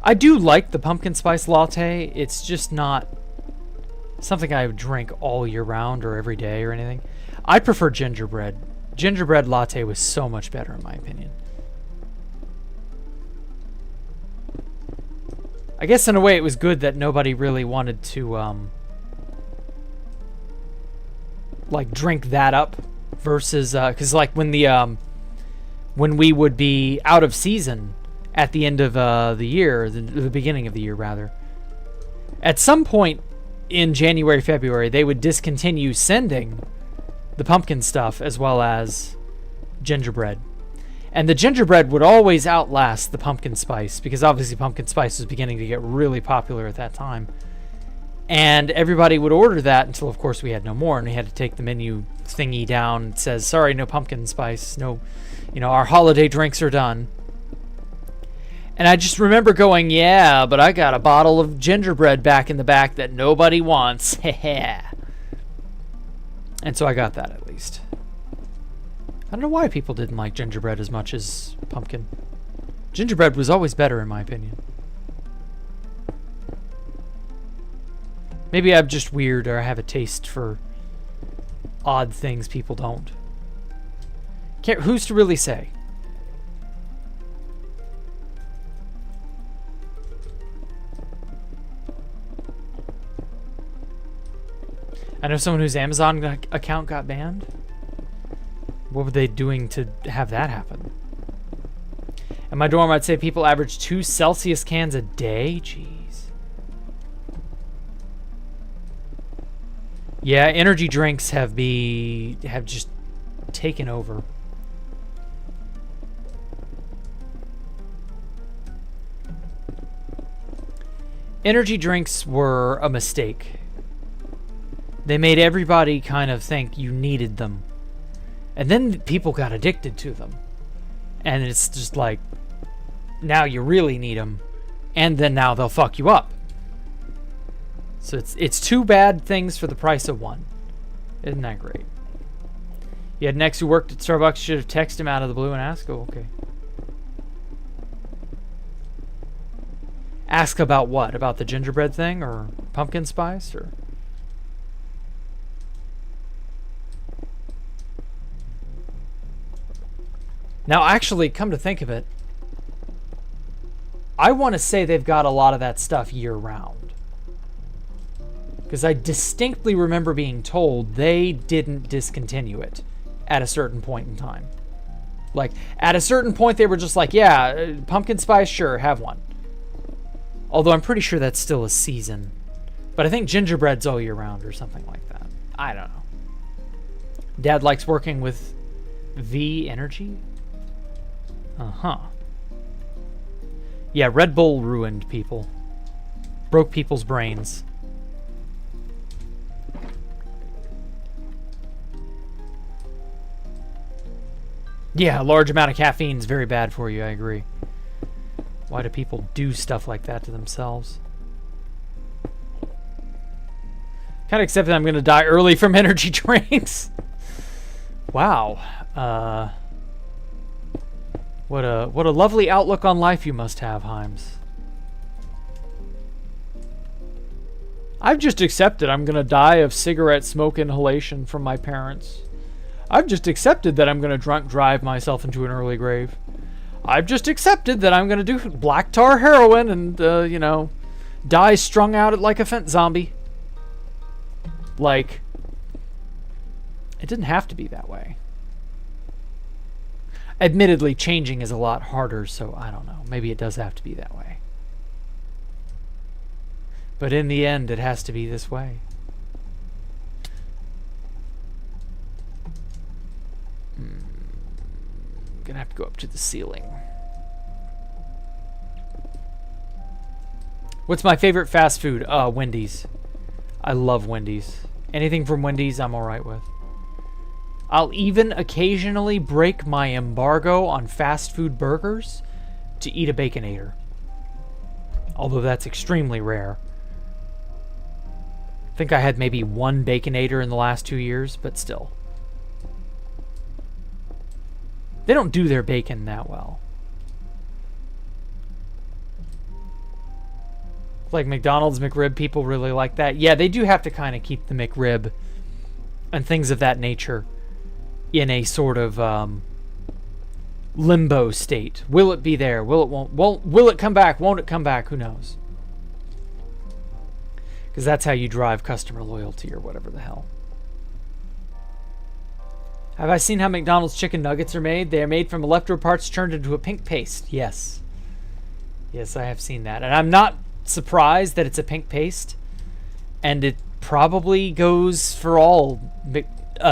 I do like the pumpkin spice latte. It's just not something I would drink all year round or every day or anything. I prefer gingerbread. Gingerbread latte was so much better in my opinion. I guess in a way it was good that nobody really wanted to like drink that up versus because like when we would be out of season at the end of the year, the beginning of the year rather, at some point in January, February, they would discontinue sending the pumpkin stuff as well as gingerbread. And the gingerbread would always outlast the pumpkin spice because obviously pumpkin spice was beginning to get really popular at that time. And everybody would order that until, of course, we had no more, and we had to take the menu thingy down. It says, sorry, no pumpkin spice. No, our holiday drinks are done. And I just remember going, yeah, but I got a bottle of gingerbread back in the back that nobody wants. And so I got that at least. I don't know why people didn't like gingerbread as much as pumpkin. Gingerbread was always better, in my opinion. Maybe I'm just weird, or I have a taste for odd things people don't. Who's to really say? I know someone whose Amazon account got banned. What were they doing to have that happen? In my dorm, I'd say people average 2 Celsius cans a day. Jeez. Yeah, energy drinks have just taken over. Energy drinks were a mistake. They made everybody kind of think you needed them. And then people got addicted to them. And it's just like, now you really need them. And then now they'll fuck you up. So it's 2 bad things for the price of 1. Isn't that great? You had an ex who worked at Starbucks, should have texted him out of the blue and asked, oh, okay. Ask about what? About the gingerbread thing or pumpkin spice or... Now, actually, come to think of it, I want to say they've got a lot of that stuff year-round. Because I distinctly remember being told they didn't discontinue it at a certain point in time. Like, at a certain point, they were just like, yeah, pumpkin spice, sure, have one. Although I'm pretty sure that's still a season. But I think gingerbread's all year-round or something like that. I don't know. Dad likes working with V Energy? Uh-huh. Yeah, Red Bull ruined people. Broke people's brains. Yeah, a large amount of caffeine is very bad for you, I agree. Why do people do stuff like that to themselves? Kind of accept that I'm going to die early from energy drinks. Wow. What a lovely outlook on life you must have, Himes. I've just accepted I'm going to die of cigarette smoke inhalation from my parents. I've just accepted that I'm going to drunk drive myself into an early grave. I've just accepted that I'm going to do black tar heroin and, die strung out like a fent zombie. Like, it didn't have to be that way. Admittedly, changing is a lot harder, so I don't know. Maybe it does have to be that way. But in the end, it has to be this way. Gonna have to go up to the ceiling. What's my favorite fast food? Wendy's. I love Wendy's. Anything from Wendy's, I'm alright with. I'll even occasionally break my embargo on fast food burgers to eat a Baconator. Although that's extremely rare. I think I had maybe 1 Baconator in the last 2 years, but still. They don't do their bacon that well. Like McDonald's McRib, people really like that. Yeah, they do have to kind of keep the McRib and things of that nature in a sort of limbo state. Will it be there? Will it won't? Will it come back? Won't it come back? Who knows? Because that's how you drive customer loyalty or whatever the hell. Have I seen how McDonald's chicken nuggets are made? They are made from leftover parts turned into a pink paste. Yes. Yes, I have seen that. And I'm not surprised that it's a pink paste. And it probably goes for all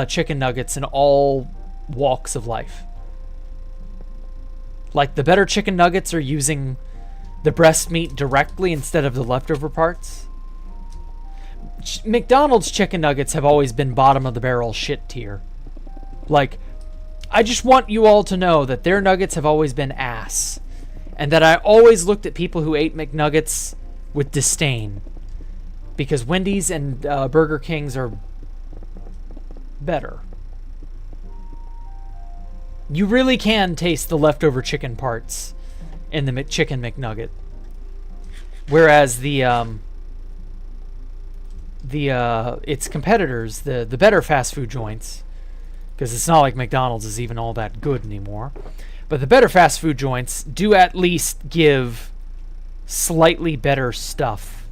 chicken nuggets in all walks of life. Like, the better chicken nuggets are using the breast meat directly instead of the leftover parts. McDonald's chicken nuggets have always been bottom of the barrel shit tier. Like, I just want you all to know that their nuggets have always been ass. And that I always looked at people who ate McNuggets with disdain. Because Wendy's and Burger King's are better. You really can taste the leftover chicken parts in the chicken McNugget. Whereas its competitors, the better fast food joints, because it's not like McDonald's is even all that good anymore, but the better fast food joints do at least give slightly better stuff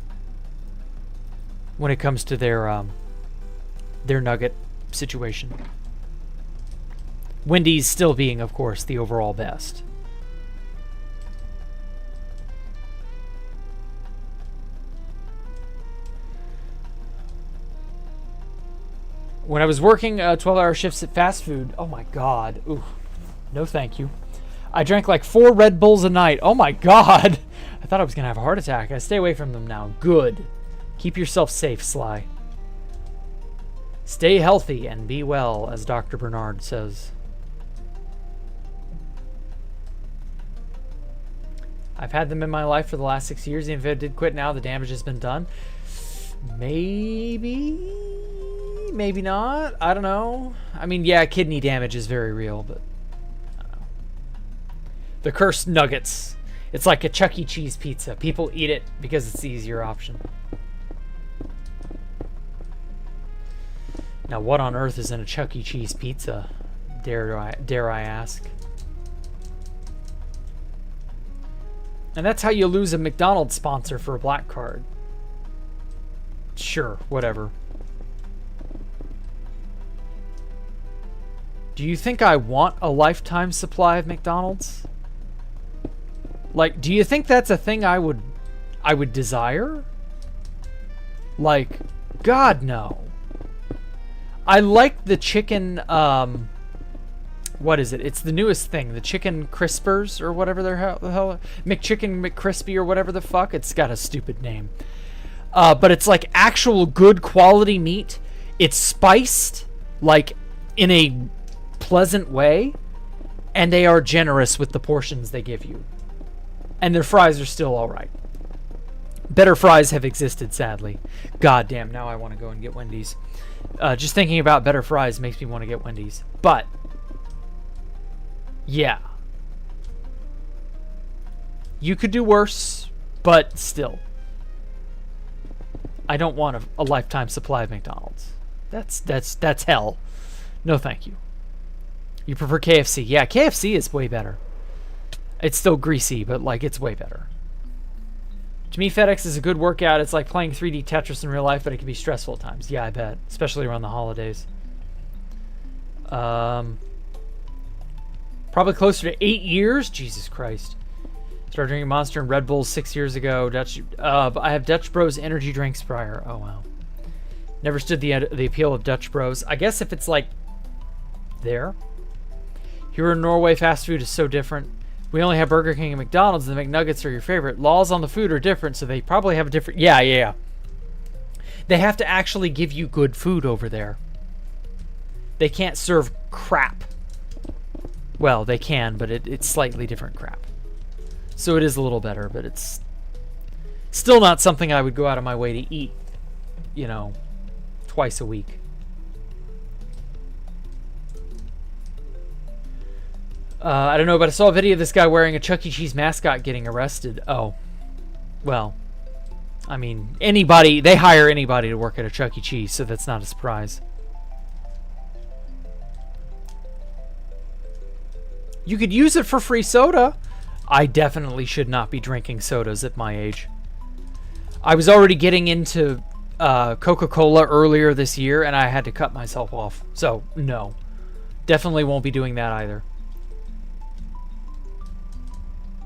when it comes to their nugget situation. Wendy's still being, of course, the overall best. When I was working 12-hour shifts at fast food, oh my god, ooh, no thank you. I drank like 4 Red Bulls a night. Oh my god, I thought I was gonna have a heart attack. I stay away from them now. Good. Keep yourself safe, Sly. Stay healthy and be well, as Dr. Bernard says. I've had them in my life for the last 6 years, and if I did quit now, the damage has been done. Maybe not. I don't know. I mean, yeah, kidney damage is very real, but I don't know. The cursed nuggets. It's like a Chuck E. Cheese pizza. People eat it because it's the easier option. Now, what on earth is in a Chuck E. Cheese pizza? Dare I ask? And that's how you lose a McDonald's sponsor for a black card. Sure, whatever. Do you think I want a lifetime supply of McDonald's? Like, do you think that's a thing I would desire? Like, God, no. I like the chicken, what is it? It's the newest thing, the chicken crispers or whatever the hell, McChicken McCrispy or whatever the fuck. It's got a stupid name. But it's like actual good quality meat. It's spiced, like, in a pleasant way, and they are generous with the portions they give you. And their fries are still alright. Better fries have existed, sadly. God damn, now I want to go and get Wendy's. Just thinking about better fries makes me want to get Wendy's. But, yeah. You could do worse, but still. I don't want a lifetime supply of McDonald's. That's hell. No thank you. You prefer KFC. Yeah, KFC is way better. It's still greasy, but like it's way better. To me, FedEx is a good workout. It's like playing 3D Tetris in real life, but it can be stressful at times. Yeah, I bet. Especially around the holidays. Probably closer to 8 years. Jesus Christ. Started drinking Monster and Red Bulls 6 years ago. I have Dutch Bros energy drinks prior. Oh, wow. Never stood the appeal of Dutch Bros. I guess if it's like there. Here in Norway, fast food is so different. We only have Burger King and McDonald's, and the McNuggets are your favorite. Laws on the food are different, so they probably have a different... Yeah. They have to actually give you good food over there. They can't serve crap. Well, they can, but it's slightly different crap. So it is a little better, but it's still not something I would go out of my way to eat, you know, twice a week. I don't know, but I saw a video of this guy wearing a Chuck E. Cheese mascot getting arrested. Oh. Well, I mean, anybody, they hire anybody to work at a Chuck E. Cheese, so that's not a surprise. You could use it for free soda. I definitely should not be drinking sodas at my age. I was already getting into Coca-Cola earlier this year, and I had to cut myself off. So, no. Definitely won't be doing that either.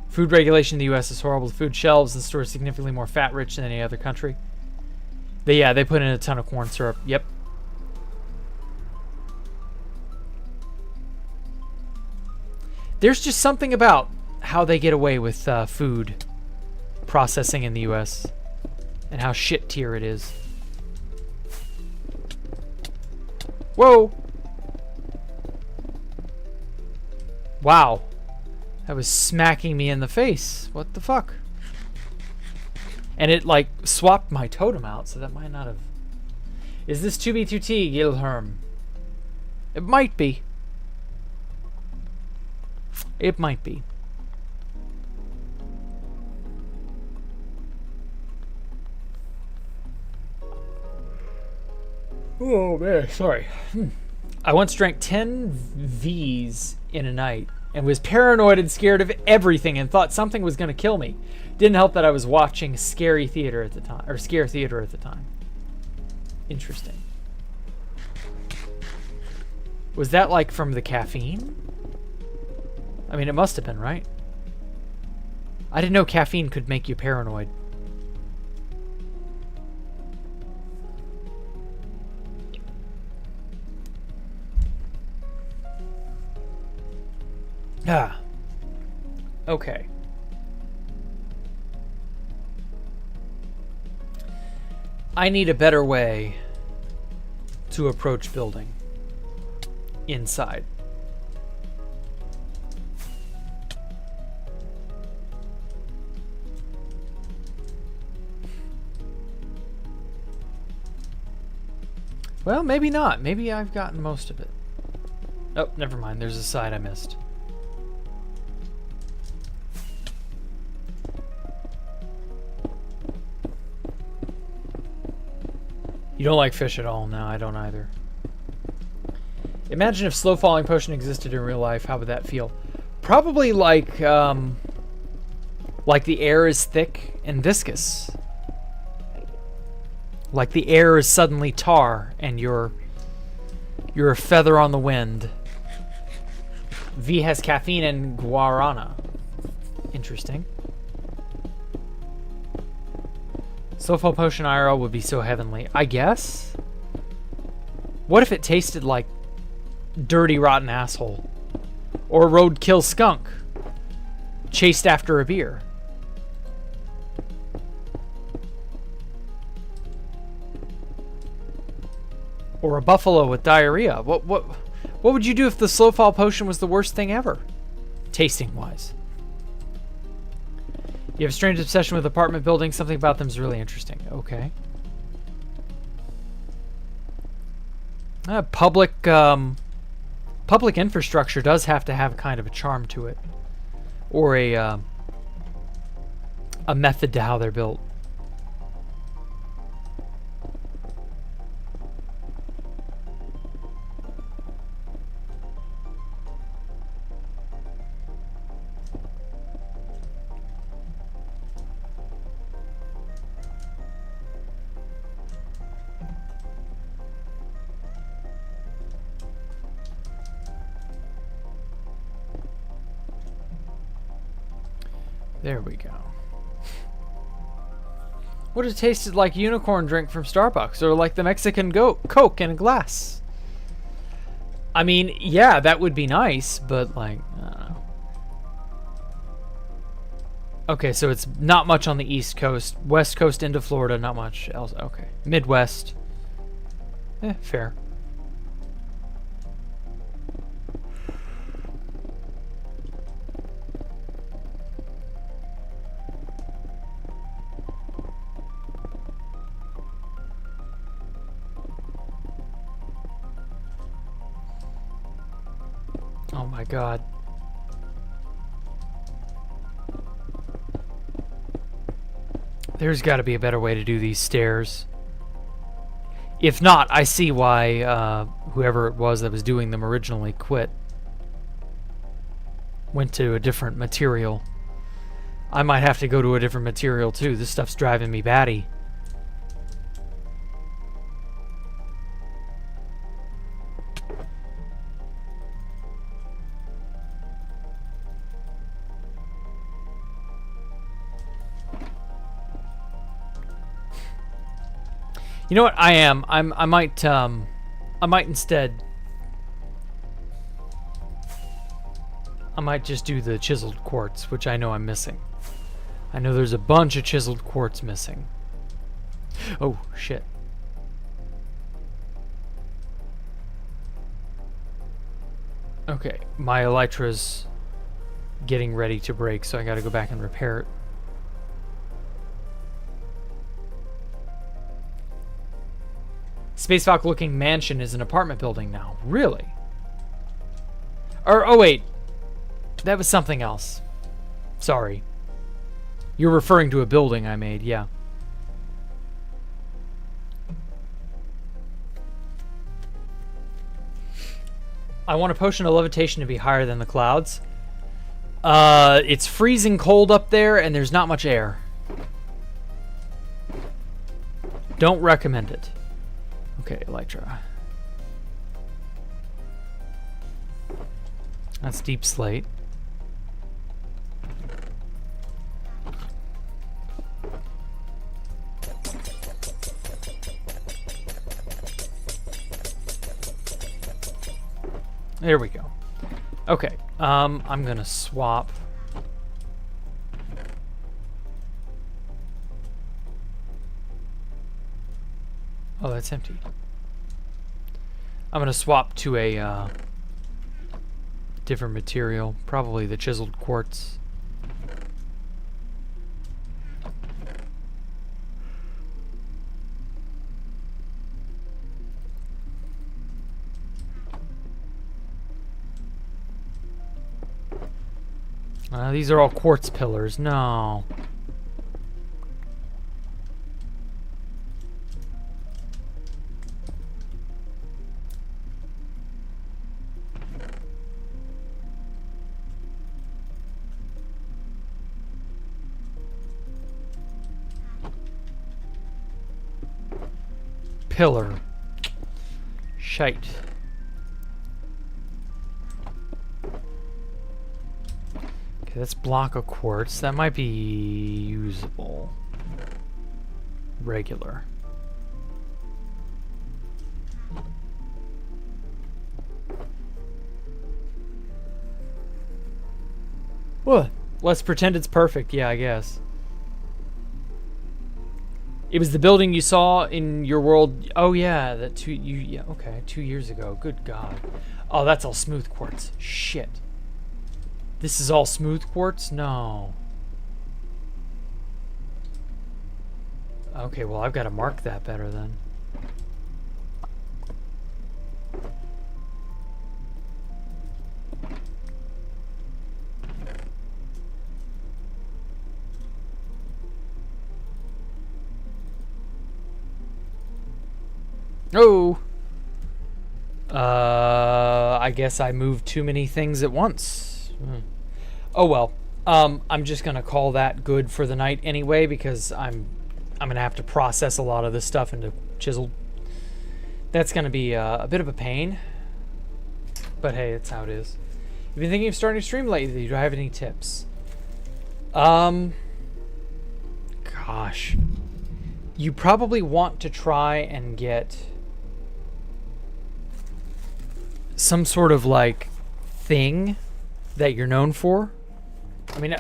Food regulation in the U.S. is horrible. The food shelves and stores significantly more fat-rich than any other country. They put in a ton of corn syrup. Yep. There's just something about how they get away with food processing in the U.S. and how shit tier it is. Whoa! Wow. That was smacking me in the face. What the fuck? And it, like, swapped my totem out, so that might not have... Is this 2B2T, Gilherm? It might be. It might be. Oh, man, sorry. I once drank 10 V's in a night and was paranoid and scared of everything and thought something was going to kill me. Didn't help that I was watching Scare Theater at the time. Interesting. Was that like from the caffeine? I mean, it must have been, right? I didn't know caffeine could make you paranoid. Ah. Okay. I need a better way to approach building inside. Well, maybe not. Maybe I've gotten most of it. Oh, never mind. There's a side I missed. You don't like fish at all? No, I don't either. Imagine if slow falling potion existed in real life. How would that feel? Probably like the air is thick and viscous. Like the air is suddenly tar and you're a feather on the wind. V has caffeine and guarana. Interesting. Slow fall potion IRL would be so heavenly. I guess? What if it tasted like dirty, rotten asshole? Or roadkill skunk chased after a beer? Or a buffalo with diarrhea? What would you do if the slow fall potion was the worst thing ever? Tasting wise. You have a strange obsession with apartment buildings. Something about them is really interesting. Okay. Public infrastructure does have to have kind of a charm to it. Or a method to how they're built. There we go. Would it tasted like unicorn drink from Starbucks or like the Mexican Coke in a glass? I mean, yeah, that would be nice, but like, I don't know. Okay, so it's not much on the East Coast. West Coast into Florida, not much else. Okay. Midwest. Fair. Oh my god. There's got to be a better way to do these stairs. If not, I see why whoever it was that was doing them originally quit. Went to a different material. I might have to go to a different material too. This stuff's driving me batty. You know what? I might instead. I might just do the chiseled quartz, which I know I'm missing. I know there's a bunch of chiseled quartz missing. Oh, shit. Okay, my elytra's getting ready to break, so I gotta go back and repair it. Space Valk looking mansion is an apartment building now. Really? Or, oh wait. That was something else. Sorry. You're referring to a building I made, yeah. I want a potion of levitation to be higher than the clouds. It's freezing cold up there and there's not much air. Don't recommend it. Okay, Elytra. That's deep slate. There we go. Okay, I'm gonna swap. Oh, that's empty. I'm gonna swap to a different material, probably the chiseled quartz. These are all quartz pillars. No. Pillar. Shite. Okay, that's block of quartz. That might be usable. Regular. What? Let's pretend it's perfect. Yeah, I guess. It was the building you saw in your world. Oh yeah, that yeah, okay, 2 years ago. Good God. Oh, that's all smooth quartz. Shit. This is all smooth quartz? No. Okay, well, I've got to mark that better then. Oh! I guess I moved too many things at once. Oh well. I'm just gonna call that good for the night anyway, because I'm gonna have to process a lot of this stuff into chiseled. That's gonna be a bit of a pain. But hey, it's how it is. You've been thinking of starting a stream lately. Do I have any tips? Gosh. You probably want to try and get some sort of like thing that you're known for. I mean,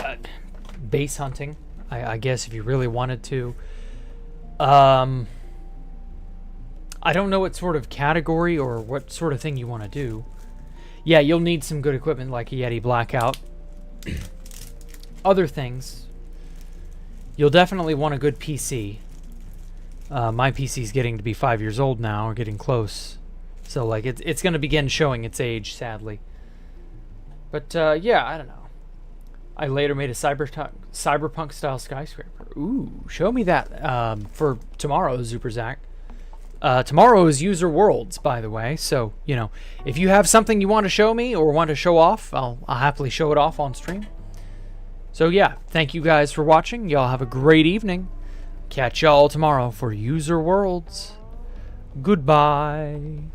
base hunting, I guess, if you really wanted to. I don't know what sort of category or what sort of thing you want to do. Yeah, you'll need some good equipment like a Yeti Blackout. Other things, you'll definitely want a good PC. My PC's getting to be 5 years old now, or getting close. So, like, it's going to begin showing its age, sadly. But, yeah, I don't know. I later made a cyberpunk-style skyscraper. Ooh, show me that for tomorrow, Zuperzak. Tomorrow is User Worlds, by the way. So, you know, if you have something you want to show me or want to show off, I'll happily show it off on stream. So, yeah, thank you guys for watching. Y'all have a great evening. Catch y'all tomorrow for User Worlds. Goodbye.